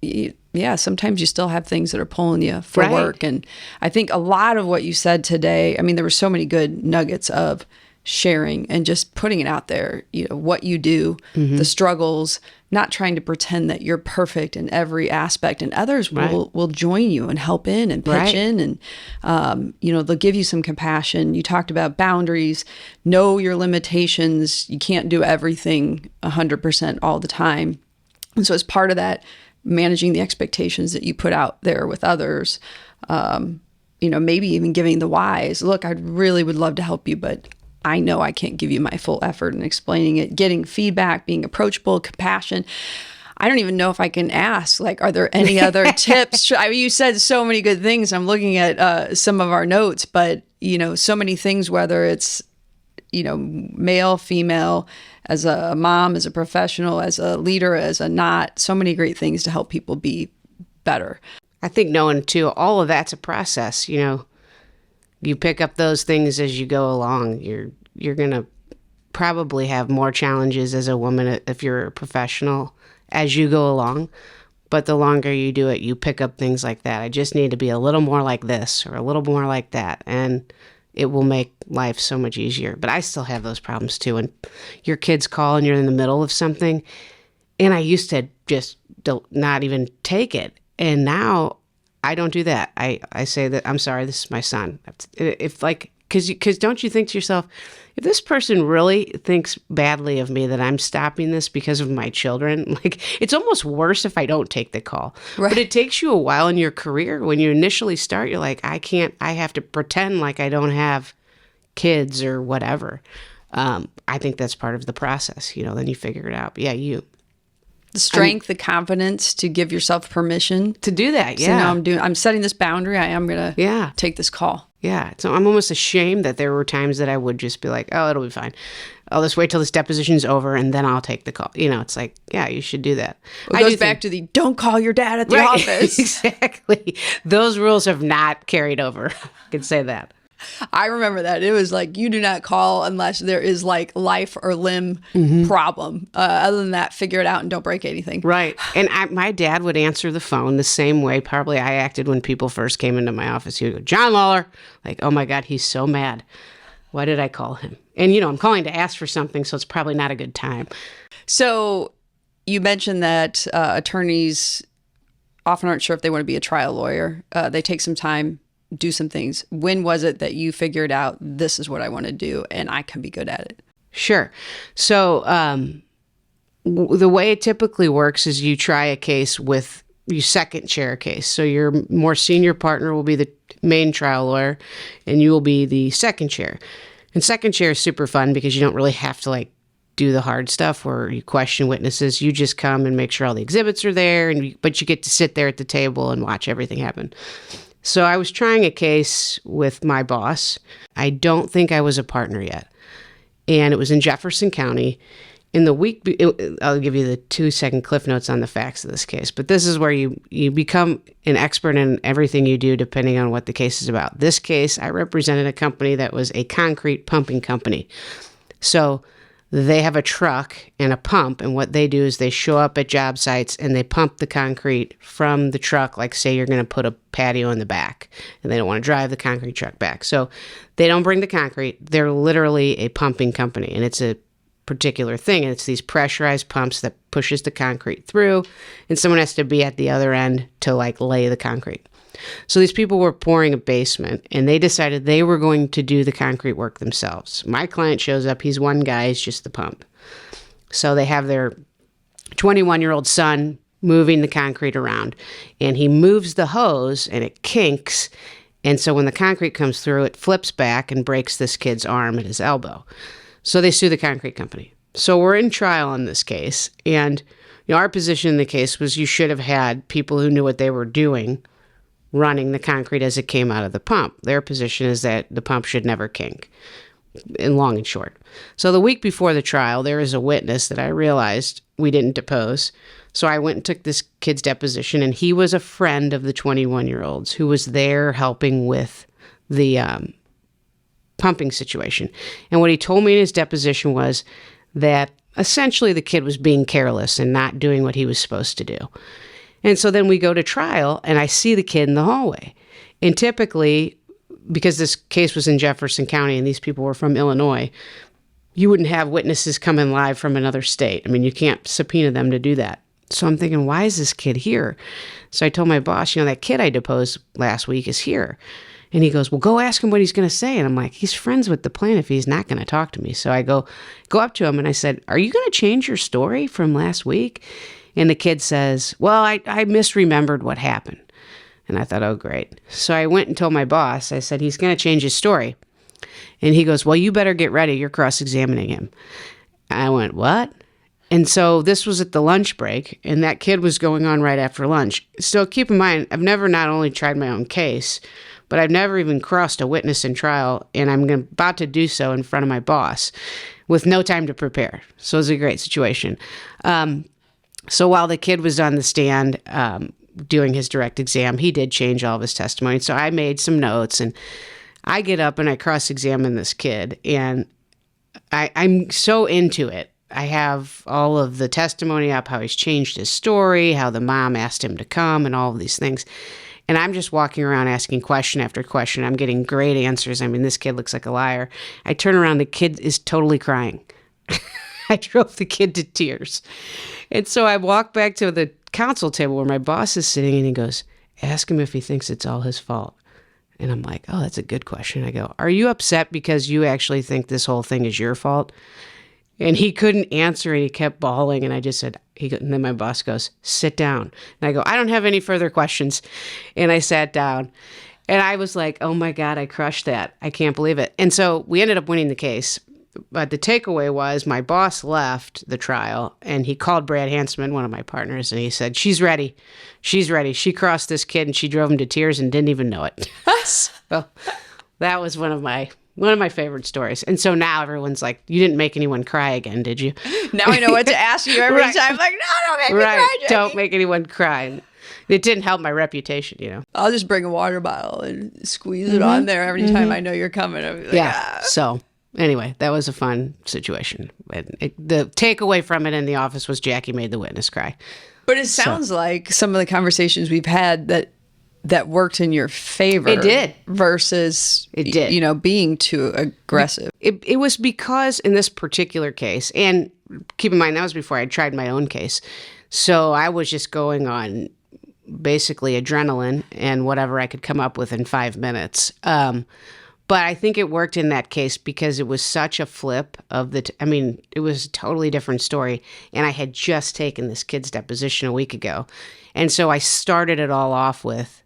sometimes you still have things that are pulling you for work. And I think a lot of what you said today, I mean, there were so many good nuggets of sharing and just putting it out there, you know, what you do, the struggles, not trying to pretend that you're perfect in every aspect, and others will join you and help in and pitch in, and, you know, they'll give you some compassion. You talked about boundaries, know your limitations. You can't do everything 100% all the time. And so as part of that, managing the expectations that you put out there with others, you know, maybe even giving the whys. Look, I really would love to help you, but I know I can't give you my full effort in explaining it, getting feedback, being approachable, compassion. I don't even know if I can ask, like, are there any other tips? You said so many good things. I'm looking at some of our notes, but, you know, so many things, whether it's, you know, male, female, as a mom, as a professional, as a leader, as a not, so many great things to help people be better. I think knowing too, all of that's a process, you know. You pick up those things as you go along. You're going to probably have more challenges as a woman if you're a professional as you go along. But the longer you do it, you pick up things like that. I just need to be a little more like this or a little more like that. And it will make life so much easier. But I still have those problems too. And your kids call and you're in the middle of something. And I used to just not even take it. And now I don't do that. I say that, I'm sorry, this is my son. If like Because don't you think to yourself, if this person really thinks badly of me that I'm stopping this because of my children, like it's almost worse if I don't take the call. Right. But it takes you a while in your career. When you initially start, you're like, I have to pretend like I don't have kids or whatever. I think that's part of the process, then you figure it out. But yeah, the strength, the confidence to give yourself permission to do that. So now I'm setting this boundary. I am going to take this call. Yeah. So I'm almost ashamed that there were times that I would just be like, oh, it'll be fine. I'll just wait till this deposition's over and then I'll take the call. It's like, yeah, you should do that. It goes back to the don't call your dad at the office. Exactly. Those rules have not carried over. I can say that. I remember that. It was like, you do not call unless there is like life or limb problem. Other than that, figure it out and don't break anything. Right. And my dad would answer the phone the same way probably I acted when people first came into my office. He would go, John Lawler. Like, oh my God, he's so mad. Why did I call him? And, I'm calling to ask for something, so it's probably not a good time. So you mentioned that attorneys often aren't sure if they want to be a trial lawyer. They take some time, do some things. When was it that you figured out this is what I want to do and I can be good at it? Sure. So the way it typically works is you try a case with you second chair a case. So your more senior partner will be the main trial lawyer and you will be the second chair. And second chair is super fun because you don't really have to do the hard stuff where you question witnesses. You just come and make sure all the exhibits are there, but you get to sit there at the table and watch everything happen. So I was trying a case with my boss. I don't think I was a partner yet. And it was in Jefferson County. In the week, I'll give you the 2-second cliff notes on the facts of this case. But this is where you become an expert in everything you do depending on what the case is about. This case, I represented a company that was a concrete pumping company. So they have a truck and a pump, and what they do is they show up at job sites and they pump the concrete from the truck, like say you're going to put a patio in the back, and they don't want to drive the concrete truck back. So they don't bring the concrete. They're literally a pumping company, and it's a particular thing, and it's these pressurized pumps that pushes the concrete through, and someone has to be at the other end to lay the concrete. So these people were pouring a basement, and they decided they were going to do the concrete work themselves. My client shows up. He's one guy. He's just the pump. So they have their 21-year-old son moving the concrete around, and he moves the hose, and it kinks. And so when the concrete comes through, it flips back and breaks this kid's arm and his elbow. So they sue the concrete company. So we're in trial on this case, and our position in the case was you should have had people who knew what they were doing running the concrete as it came out of the pump. Their position is that the pump should never kink, in long and short. So the week before the trial, there is a witness that I realized we didn't depose. So I went and took this kid's deposition, and he was a friend of the 21-year-olds who was there helping with the pumping situation. And what he told me in his deposition was that essentially the kid was being careless and not doing what he was supposed to do. And so then we go to trial, and I see the kid in the hallway. And typically, because this case was in Jefferson County and these people were from Illinois, you wouldn't have witnesses come in live from another state. I mean, you can't subpoena them to do that. So I'm thinking, why is this kid here? So I told my boss, that kid I deposed last week is here. And he goes, well, go ask him what he's going to say. And I'm like, he's friends with the plaintiff. He's not going to talk to me. So I go up to him and I said, are you going to change your story from last week? And the kid says, well, I misremembered what happened. And I thought, oh, great. So I went and told my boss, I said, he's going to change his story. And he goes, well, you better get ready. You're cross-examining him. I went, what? And so this was at the lunch break, and that kid was going on right after lunch. So keep in mind, I've never not only tried my own case, but I've never even crossed a witness in trial, and I'm about to do so in front of my boss with no time to prepare. So it was a great situation. So while the kid was on the stand doing his direct exam, he did change all of his testimony. So I made some notes, and I get up and I cross-examine this kid, and I'm so into it. I have all of the testimony up, how he's changed his story, how the mom asked him to come, and all of these things. And I'm just walking around asking question after question. I'm getting great answers. I mean, this kid looks like a liar. I turn around, the kid is totally crying. I drove the kid to tears. And so I walk back to the counsel table where my boss is sitting, and he goes, ask him if he thinks it's all his fault. And I'm like, oh, that's a good question. I go, are you upset because you actually think this whole thing is your fault? And he couldn't answer, and he kept bawling. And I just said, and then my boss goes, sit down. And I go, I don't have any further questions. And I sat down. And I was like, oh my God, I crushed that. I can't believe it. And so we ended up winning the case. But the takeaway was my boss left the trial, and he called Brad Hansmann, one of my partners, and he said, she's ready. She's ready. She crossed this kid, and she drove him to tears and didn't even know it. So that was one of my favorite stories. And so now everyone's like, you didn't make anyone cry again, did you? Now I know what to ask you every time. Like, no, don't make me cry, Jackie. Don't make anyone cry. It didn't help my reputation, I'll just bring a water bottle and squeeze it on there every time I know you're coming. I'll be like, yeah. So anyway, that was a fun situation. The takeaway from it in the office was Jackie made the witness cry. But it sounds like some of the conversations we've had that worked in your favor. It did. Versus, it did. Being too aggressive. It was because in this particular case, and keep in mind, that was before I tried my own case. So I was just going on basically adrenaline and whatever I could come up with in 5 minutes. But I think it worked in that case because it was such a flip of it was a totally different story. And I had just taken this kid's deposition a week ago. And so I started it all off with,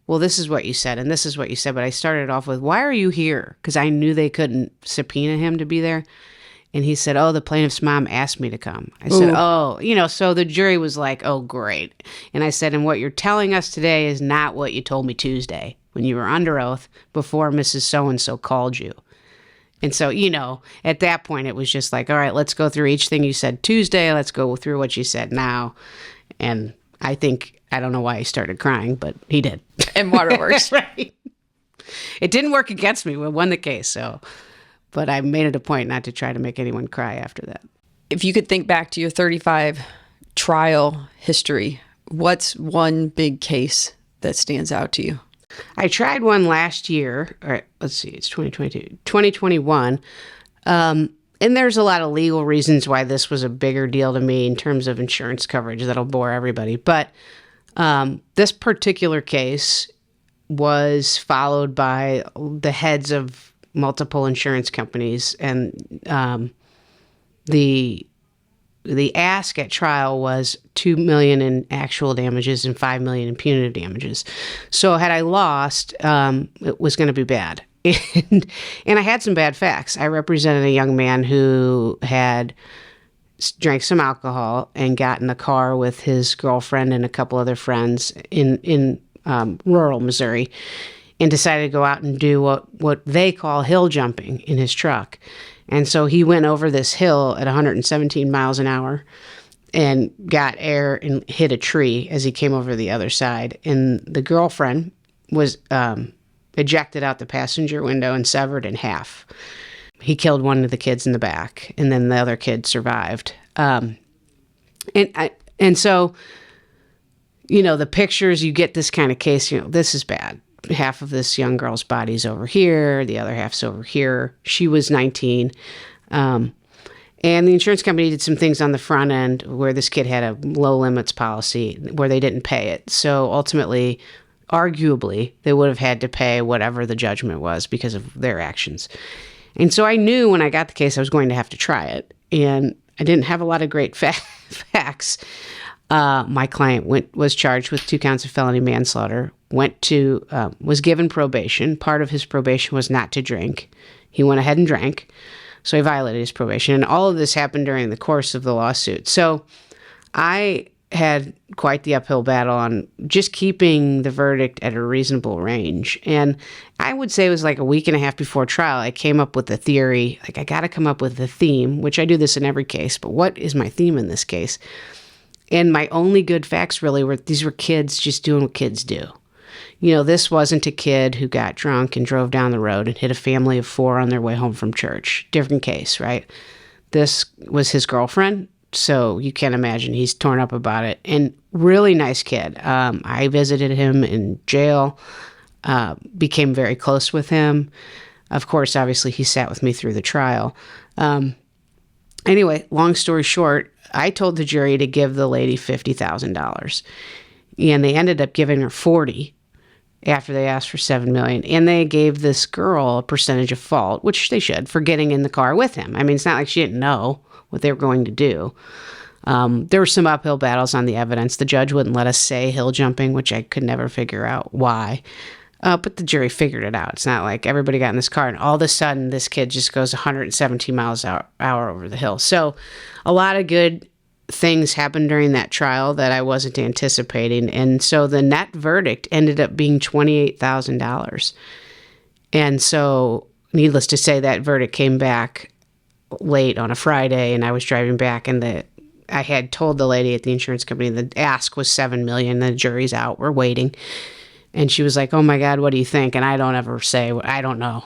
well, this is what you said, and this is what you said. But I started it off with, why are you here? Because I knew they couldn't subpoena him to be there. And he said, oh, the plaintiff's mom asked me to come. I said, oh, so the jury was like, oh, great. And I said, and what you're telling us today is not what you told me Tuesday when you were under oath before Mrs. So-and-so called you. And so, at that point, it was just like, all right, let's go through each thing you said Tuesday. Let's go through what you said now. And I don't know why he started crying, but he did. And waterworks. Right. It didn't work against me. We won the case, so... But I made it a point not to try to make anyone cry after that. If you could think back to your 35 trial history, what's one big case that stands out to you? I tried one last year. All right, let's see, it's 2022, 2021. And there's a lot of legal reasons why this was a bigger deal to me in terms of insurance coverage that'll bore everybody. But this particular case was followed by the heads of multiple insurance companies, and the ask at trial was $2 million in actual damages and $5 million in punitive damages. So had I lost, it was going to be bad. And I had some bad facts. I represented a young man who had drank some alcohol and got in the car with his girlfriend and a couple other friends in rural Missouri, and decided to go out and do what they call hill jumping in his truck. And so he went over this hill at 117 miles an hour and got air and hit a tree as he came over the other side. And the girlfriend was ejected out the passenger window and severed in half. He killed one of the kids in the back, and then the other kid survived. And so, the pictures, you get this kind of case, this is bad. Half of this young girl's body's over here, the other half's over here. She was 19. And the insurance company did some things on the front end where this kid had a low limits policy where they didn't pay it. So ultimately, arguably, they would have had to pay whatever the judgment was because of their actions. And so I knew when I got the case I was going to have to try it. And I didn't have a lot of great facts. My client was charged with 2 counts of felony manslaughter, was given probation. Part of his probation was not to drink. He went ahead and drank, so he violated his probation. And all of this happened during the course of the lawsuit. So I had quite the uphill battle on just keeping the verdict at a reasonable range. And I would say it was like a week and a half before trial, I came up with a theory, like I got to come up with a theme, which I do this in every case, but what is my theme in this case? And my only good facts really were these were kids just doing what kids do. This wasn't a kid who got drunk and drove down the road and hit a family of 4 on their way home from church. Different case, right? This was his girlfriend, so you can't imagine he's torn up about it. And really nice kid. I visited him in jail, became very close with him. Of course, obviously, he sat with me through the trial. Anyway, long story short, I told the jury to give the lady $50,000, and they ended up giving her $40,000. after they asked for $7 million. And they gave this girl a percentage of fault, which they should, for getting in the car with him. I mean, it's not like she didn't know what they were going to do. There were some uphill battles on the evidence. The judge wouldn't let us say hill jumping, which I could never figure out why. But the jury figured it out. It's not like everybody got in this car and all of a sudden this kid just goes 117 miles an hour over the hill. So a lot of good things happened during that trial that I wasn't anticipating. And so the net verdict ended up being $28,000. And so needless to say, that verdict came back late on a Friday, and I was driving back, and I had told the lady at the insurance company the ask was $7 million. The jury's out. We're waiting. And she was like, "Oh my God, what do you think?" And I don't ever say, I don't know.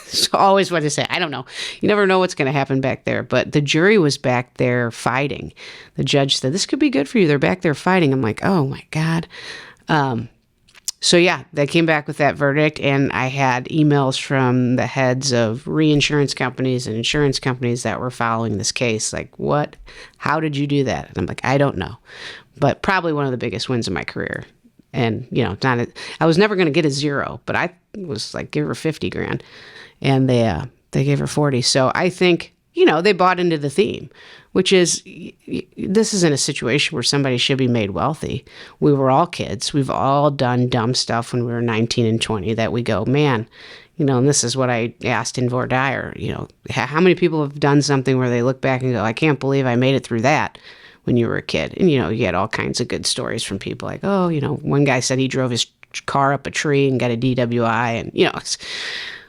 So always what to say, I don't know. You never know what's going to happen back there. But the jury was back there fighting. The judge said, "This could be good for you." They're back there fighting. I'm like, oh my God. So yeah, they came back with that verdict, and I had emails from the heads of reinsurance companies and insurance companies that were following this case. Like, what? How did you do that? And I'm like, I don't know. But probably one of the biggest wins of my career. And, I was never going to get a zero, but I was like, give her 50 grand. And they gave her 40. So I think, they bought into the theme, which is, this isn't a situation where somebody should be made wealthy. We were all kids. We've all done dumb stuff when we were 19 and 20 that we go, man, and this is what I asked in Voir Dire, how many people have done something where they look back and go, I can't believe I made it through that when you were a kid. And, you had all kinds of good stories from people like, oh, one guy said he drove his car up a tree and got a DWI. And,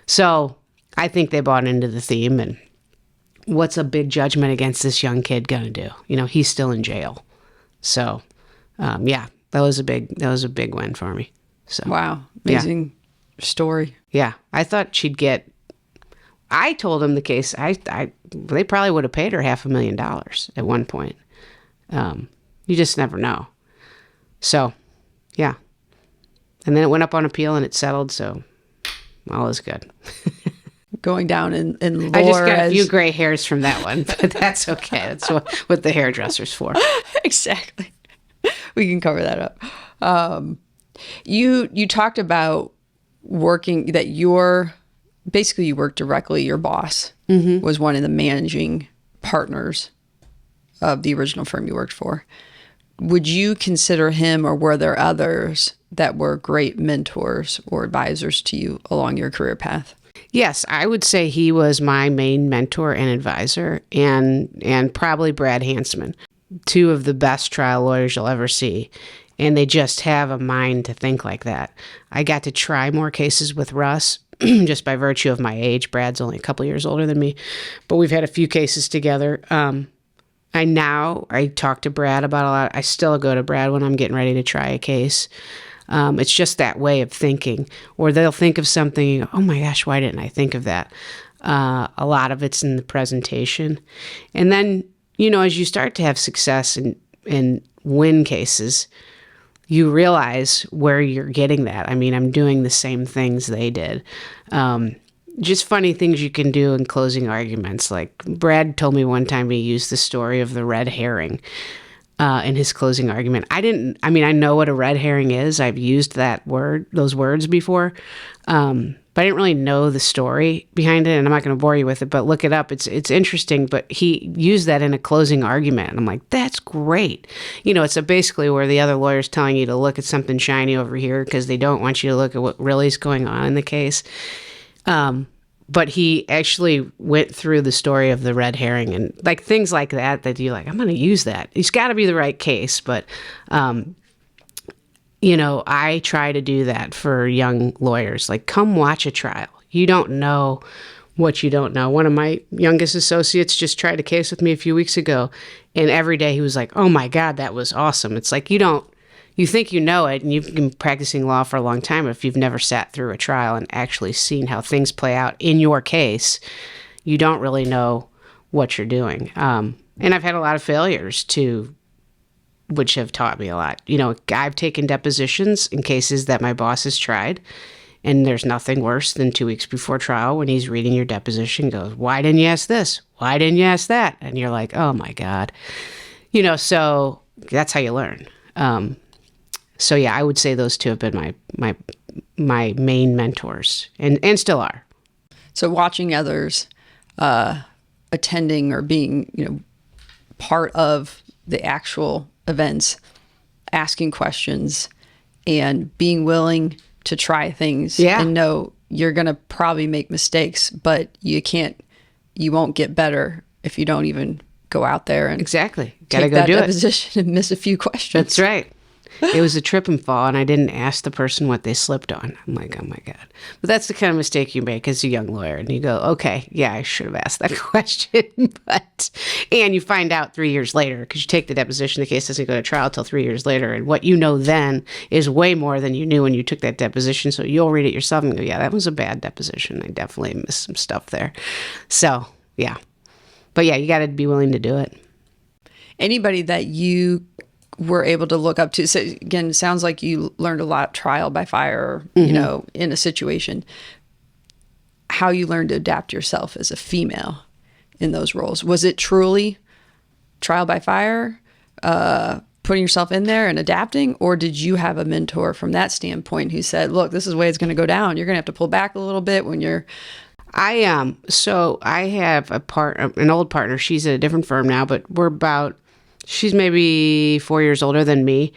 so I think they bought into the theme. And what's a big judgment against this young kid going to do? He's still in jail. So, that was a big win for me. So wow. Amazing story. Yeah. I thought I told him the case. They probably would have paid her $500,000 at one point. You just never know. So, yeah. And then it went up on appeal and it settled, so all is good. Going down in lore. I just got a few gray hairs from that one, but that's okay. That's what the hairdresser's for. Exactly. We can cover that up. You talked about working, that you worked directly, your boss was one of the managing partners of the original firm you worked for. Would you consider him, or were there others that were great mentors or advisors to you along your career path? Yes, I would say he was my main mentor and advisor, and probably Brad Hansmann, two of the best trial lawyers you'll ever see. And they just have a mind to think like that. I got to try more cases with Russ just by virtue of my age. Brad's only a couple years older than me, but we've had a few cases together. I talk to Brad about a lot. I still go to Brad when I'm getting ready to try a case. It's just that way of thinking. Or they'll think of something, and go, oh my gosh, why didn't I think of that? A lot of it's in the presentation. And then, as you start to have success and win cases, you realize where you're getting that. I mean, I'm doing the same things they did. Just funny things you can do in closing arguments. Like Brad told me one time he used the story of the red herring in his closing argument. I know what a red herring is. I've used those words before, but I didn't really know the story behind it, and I'm not going to bore you with it, but look it up. It's interesting, but he used that in a closing argument, and I'm like, that's great. It's basically where the other lawyer's telling you to look at something shiny over here because they don't want you to look at what really is going on in the case. But he actually went through the story of the red herring and like things like that you're like, I'm going to use that. It's got to be the right case. But, I try to do that for young lawyers. Like, come watch a trial. You don't know what you don't know. One of my youngest associates just tried a case with me a few weeks ago, and every day he was like, oh my God, that was awesome. It's like, you think you know it, and you've been practicing law for a long time. If you've never sat through a trial and actually seen how things play out in your case, you don't really know what you're doing. And I've had a lot of failures too, which have taught me a lot. I've taken depositions in cases that my boss has tried, and there's nothing worse than 2 weeks before trial when he's reading your deposition, goes, why didn't you ask this? Why didn't you ask that? And you're like, oh my God. So that's how you learn. So yeah, I would say those two have been my my main mentors, and still are. So watching others attending or being, part of the actual events, asking questions, and being willing to try things and know you're going to probably make mistakes, but you won't get better if you don't even go out there and Gotta take go that do deposition and miss a few questions. That's right. It was a trip and fall, and I didn't ask the person what they slipped on. I'm like, oh my God. But that's the kind of mistake you make as a young lawyer. And you go, okay, yeah, I should have asked that question. And you find out 3 years later, because you take the deposition, the case doesn't go to trial till 3 years later. And what you know then is way more than you knew when you took that deposition. So you'll read it yourself and go, yeah, that was a bad deposition. I definitely missed some stuff there. So, yeah. But yeah, you got to be willing to do it. Anybody that you were able to look up to, so again, it sounds like you learned a lot trial by fire, in a situation, how you learned to adapt yourself as a female in those roles. Was it truly trial by fire, putting yourself in there and adapting, or did you have a mentor from that standpoint who said, look, this is the way it's going to go down. You're going to have to pull back a little bit when you're... So I have an old partner. She's at a different firm now, but she's maybe 4 years older than me.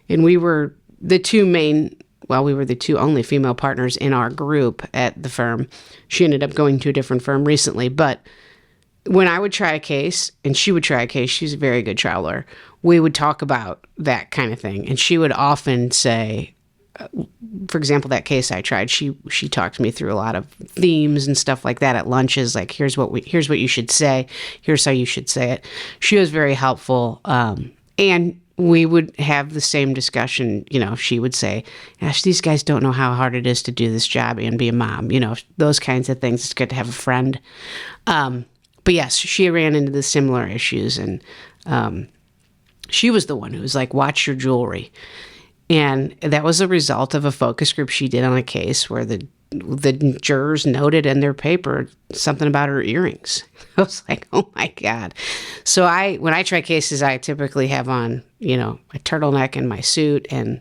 And we were the two only female partners in our group at the firm. She ended up going to a different firm recently. But when I would try a case and she would try a case, she's a very good trial lawyer, we would talk about that kind of thing. And she would often say, for example, that case I tried, she talked me through a lot of themes and stuff like that at lunches. Like, here's what you should say. Here's how you should say it. She was very helpful. And we would have the same discussion. She would say, gosh, these guys don't know how hard it is to do this job and be a mom, those kinds of things. It's good to have a friend. But yes, she ran into the similar issues. And she was the one who was like, watch your jewelry. And that was a result of a focus group she did on a case where the jurors noted in their paper something about her earrings. I was like, oh my God. So when I try cases, I typically have on, my turtleneck and my suit and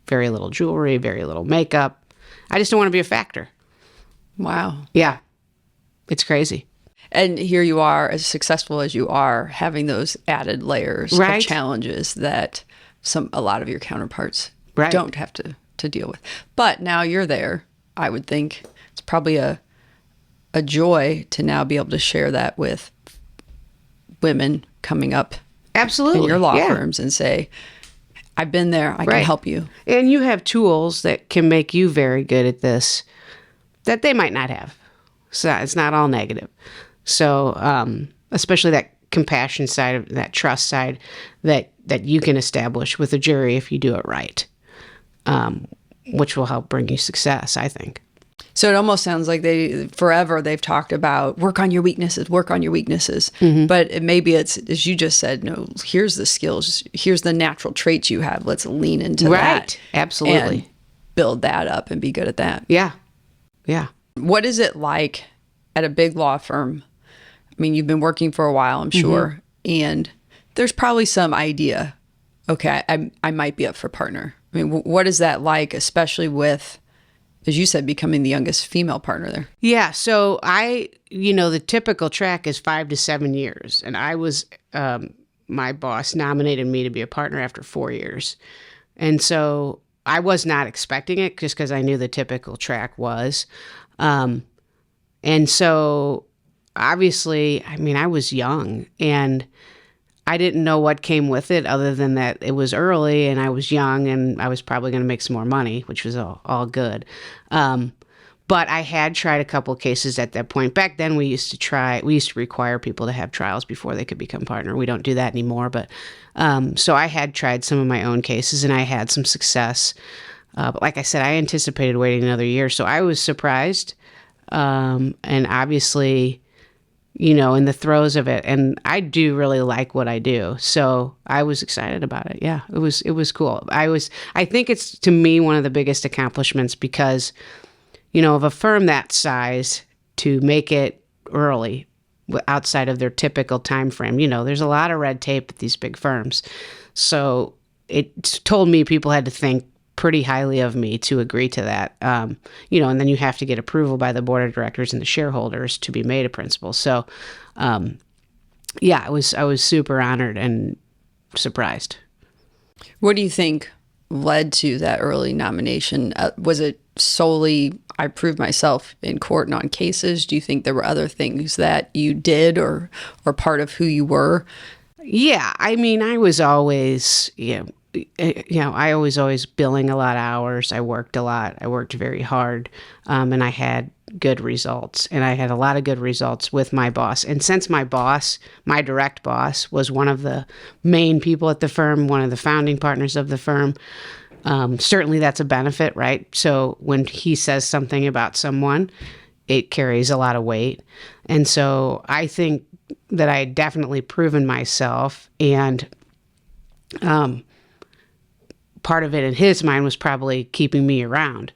very little jewelry, very little makeup. I just don't want to be a factor. Wow. Yeah. It's crazy. And here you are, as successful as you are, having those added layers of challenges that a lot of your counterparts don't have to deal with. But now you're there. I would think it's probably a joy to now be able to share that with women coming up absolutely in your law firms and say, I've been there, I can help you. And you have tools that can make you very good at this that they might not have. So it's not all negative. So especially that compassion side of that trust side that you can establish with a jury if you do it right, which will help bring you success, I think. So it almost sounds like they've talked about work on your weaknesses. Mm-hmm. But maybe it's, as you just said, no, here's the skills, here's the natural traits you have. Let's lean into that. Right, absolutely. And build that up and be good at that. Yeah. What is it like at a big law firm? I mean, you've been working for a while, I'm sure, and there's probably some idea, okay, I might be up for partner. I mean, what is that like, especially with, as you said, becoming the youngest female partner there? Yeah, so the typical track is 5 to 7 years, and I was, my boss nominated me to be a partner after 4 years. And so I was not expecting it just because I knew the typical track was. And so obviously, I was young and I didn't know what came with it other than that it was early and I was young and I was probably going to make some more money, which was all good. But I had tried a couple of cases at that point. Back then we used to require people to have trials before they could become partner. We don't do that anymore. But so I had tried some of my own cases and I had some success. But like I said, I anticipated waiting another year. So I was surprised. And obviously, in the throes of it. And I do really like what I do. So I was excited about it. Yeah, it was cool. I think it's, to me, one of the biggest accomplishments because, of a firm that size to make it early outside of their typical time frame, there's a lot of red tape at these big firms. So it told me people had to think pretty highly of me to agree to that. And then you have to get approval by the board of directors and the shareholders to be made a principal. So, I was super honored and surprised. What do you think led to that early nomination? Was it solely, I proved myself in court and on cases? Do you think there were other things that you did or part of who you were? Yeah, I mean, I was always, I was always billing a lot of hours. I worked a lot. I worked very hard, and I had good results. And I had a lot of good results with my boss. And since my direct boss, was one of the main people at the firm, one of the founding partners of the firm, certainly that's a benefit, right? So when he says something about someone, it carries a lot of weight. And so I think that I had definitely proven myself, and part of it in his mind was probably keeping me around,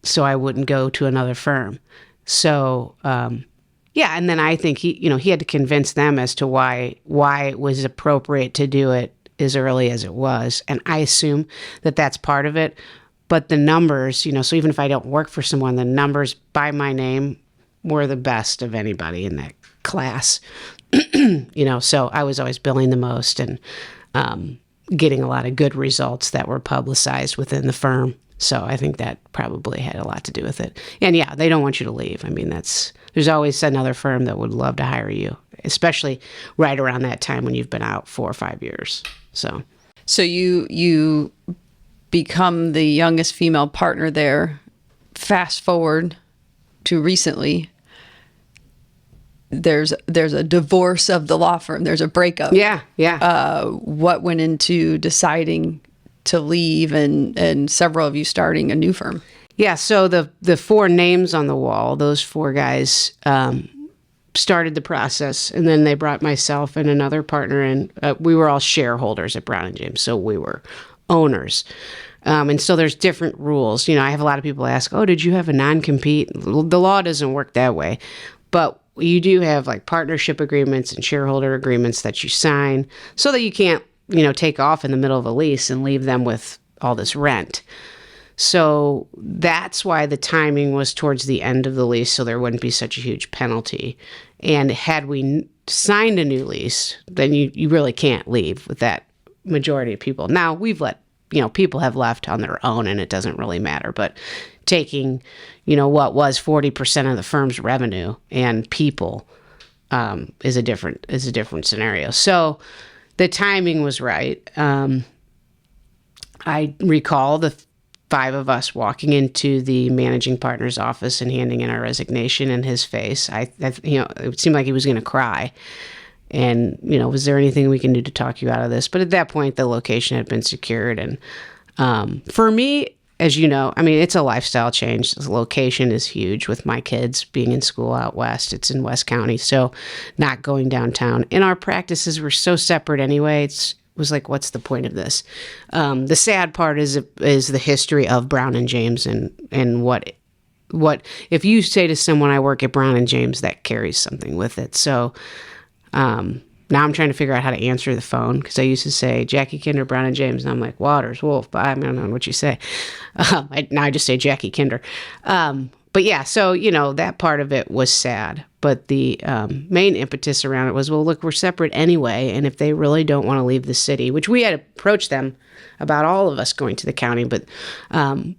so I wouldn't go to another firm. So, and then I think he had to convince them as to why it was appropriate to do it as early as it was. And I assume that that's part of it. But the numbers, so even if I don't work for someone, the numbers by my name were the best of anybody in that class. So I was always billing the most and getting a lot of good results that were publicized within the firm. So I think that probably had a lot to do with it. And yeah, they don't want you to leave. I mean, there's always another firm that would love to hire you, especially right around that time when you've been out 4 or 5 years. So you become the youngest female partner there. Fast forward to recently, there's a divorce of the law firm. There's a breakup. Yeah. What went into deciding to leave and several of you starting a new firm? Yeah, so the 4 names on the wall, those 4 guys started the process, and then they brought myself and another partner in. We were all shareholders at Brown & James, so we were owners. And so there's different rules. I have a lot of people ask, oh, did you have a non-compete? The law doesn't work that way. But you do have like partnership agreements and shareholder agreements that you sign so that you can't, take off in the middle of a lease and leave them with all this rent. So that's why the timing was towards the end of the lease, so there wouldn't be such a huge penalty. And had we signed a new lease, then you really can't leave with that majority of people. Now, we've let, people have left on their own, and it doesn't really matter. But taking, what was 40% of the firm's revenue and people is a different scenario. So the timing was right. I recall the 5 of us walking into the managing partner's office and handing in our resignation, and his face, it seemed like he was going to cry. And, was there anything we can do to talk you out of this? But at that point, the location had been secured. And for me, as you know, it's a lifestyle change. The location is huge with my kids being in school out west. It's in West County, so not going downtown. And our practices were so separate anyway. It was like, what's the point of this? The sad part is the history of Brown & James and what if you say to someone, I work at Brown & James, that carries something with it. So now I'm trying to figure out how to answer the phone, because I used to say Jackie Kinder, Brown & James, and I'm like, Waters, Wolf, but I don't know what you say. Now I just say Jackie Kinder. But yeah, so, that part of it was sad. But the main impetus around it was, well, look, we're separate anyway, and if they really don't want to leave the city, which we had approached them about all of us going to the county, but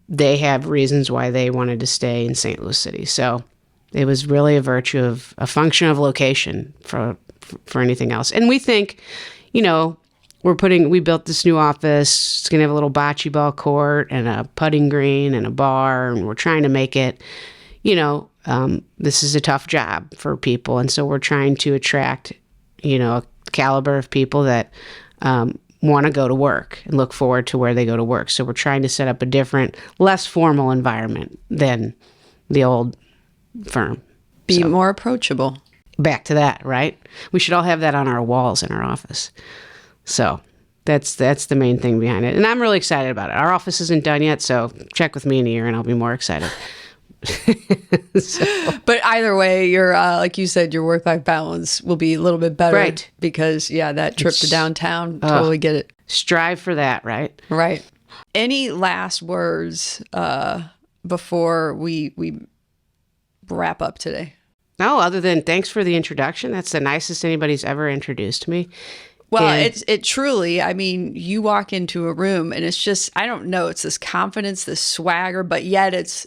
they have reasons why they wanted to stay in St. Louis City. So it was really a function of location for anything else. And we think, we built this new office. It's going to have a little bocce ball court and a putting green and a bar, and we're trying to make it, this is a tough job for people. And so we're trying to attract, a caliber of people that want to go to work and look forward to where they go to work. So we're trying to set up a different, less formal environment than the old firm. Be more approachable. Back to that, right? We should all have that on our walls in our office. So that's the main thing behind it. And I'm really excited about it. Our office isn't done yet, so check with me in a year and I'll be more excited. But either way, your like you said, your work-life balance will be a little bit better. Right. Because, that trip to downtown, totally get it. Strive for that, right? Right. Any last words before we wrap up today? No, other than thanks for the introduction. That's the nicest anybody's ever introduced me. Well, And- it truly, I mean, you walk into a room and it's just, I don't know, it's this confidence, this swagger, but yet it's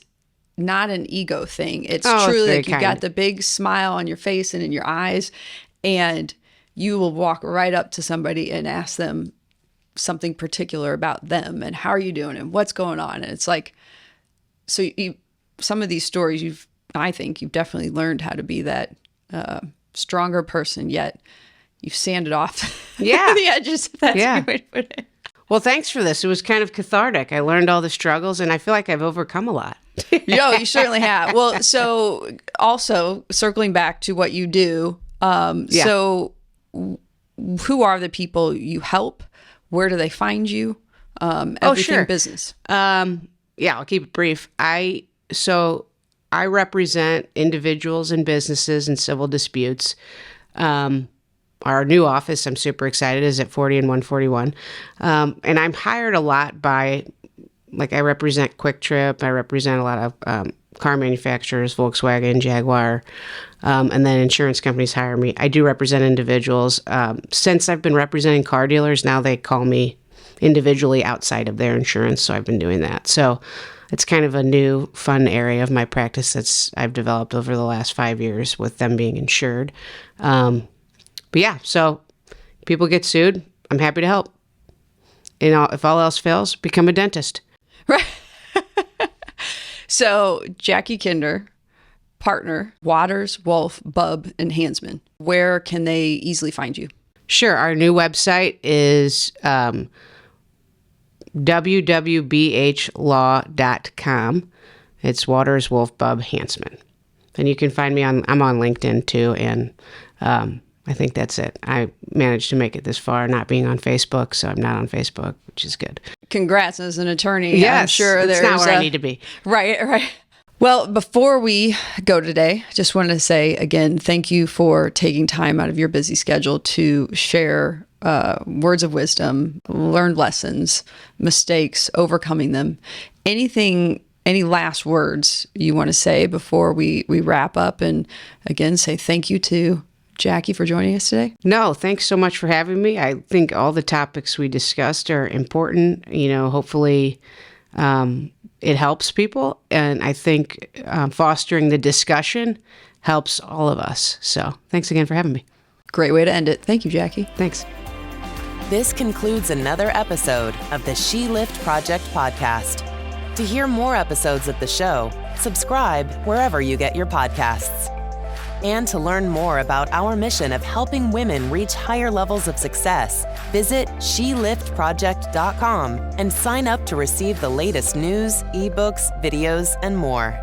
not an ego thing. It's truly very like you've kind. got the big smile on your face and in your eyes, and you will walk right up to somebody and ask them something particular about them and how are you doing and what's going on. And it's like, so some of these stories I think you've definitely learned how to be that stronger person, yet you've sanded off the edges, if that's a good way to put it. Well, thanks for this. It was kind of cathartic. I learned all the struggles, and I feel like I've overcome a lot. Yo, you certainly have. Well, so also circling back to what you do, so who are the people you help? Where do they find you? Everything business. I'll keep it brief. I represent individuals and businesses in civil disputes. Our new office, I'm super excited, is at 40 and 141. And I'm hired a lot by, I represent Quick Trip. I represent a lot of car manufacturers, Volkswagen, Jaguar, and then insurance companies hire me. I do represent individuals. Since I've been representing car dealers, now they call me individually outside of their insurance, so I've been doing that. So it's kind of a new, fun area of my practice I've developed over the last 5 years with them being insured. So people get sued, I'm happy to help. If all else fails, become a dentist. Right. So Jackie Kinder, partner, Waters, Wolf, Bubb, and Hansmann. Where can they easily find you? Sure. Our new website is www.bhlaw.com. It's Waters, Wolf, Bubb, Hansmann. And you can find me I'm on LinkedIn too, and I think that's it. I managed to make it this far, not being on Facebook, so I'm not on Facebook, which is good. Congrats as an attorney. Yes, I'm sure it's there's not where I need to be. Right. Well, before we go today, I just wanted to say again, thank you for taking time out of your busy schedule to share words of wisdom, learned lessons, mistakes, overcoming them. Any last words you want to say before we wrap up? And again, say thank you to Jackie for joining us today. No, thanks so much for having me. I think all the topics we discussed are important. Hopefully it helps people. And I think fostering the discussion helps all of us. So thanks again for having me. Great way to end it. Thank you, Jackie. Thanks. This concludes another episode of the She Lift Project podcast. To hear more episodes of the show, subscribe wherever you get your podcasts. And to learn more about our mission of helping women reach higher levels of success, visit sheliftproject.com and sign up to receive the latest news, ebooks, videos, and more.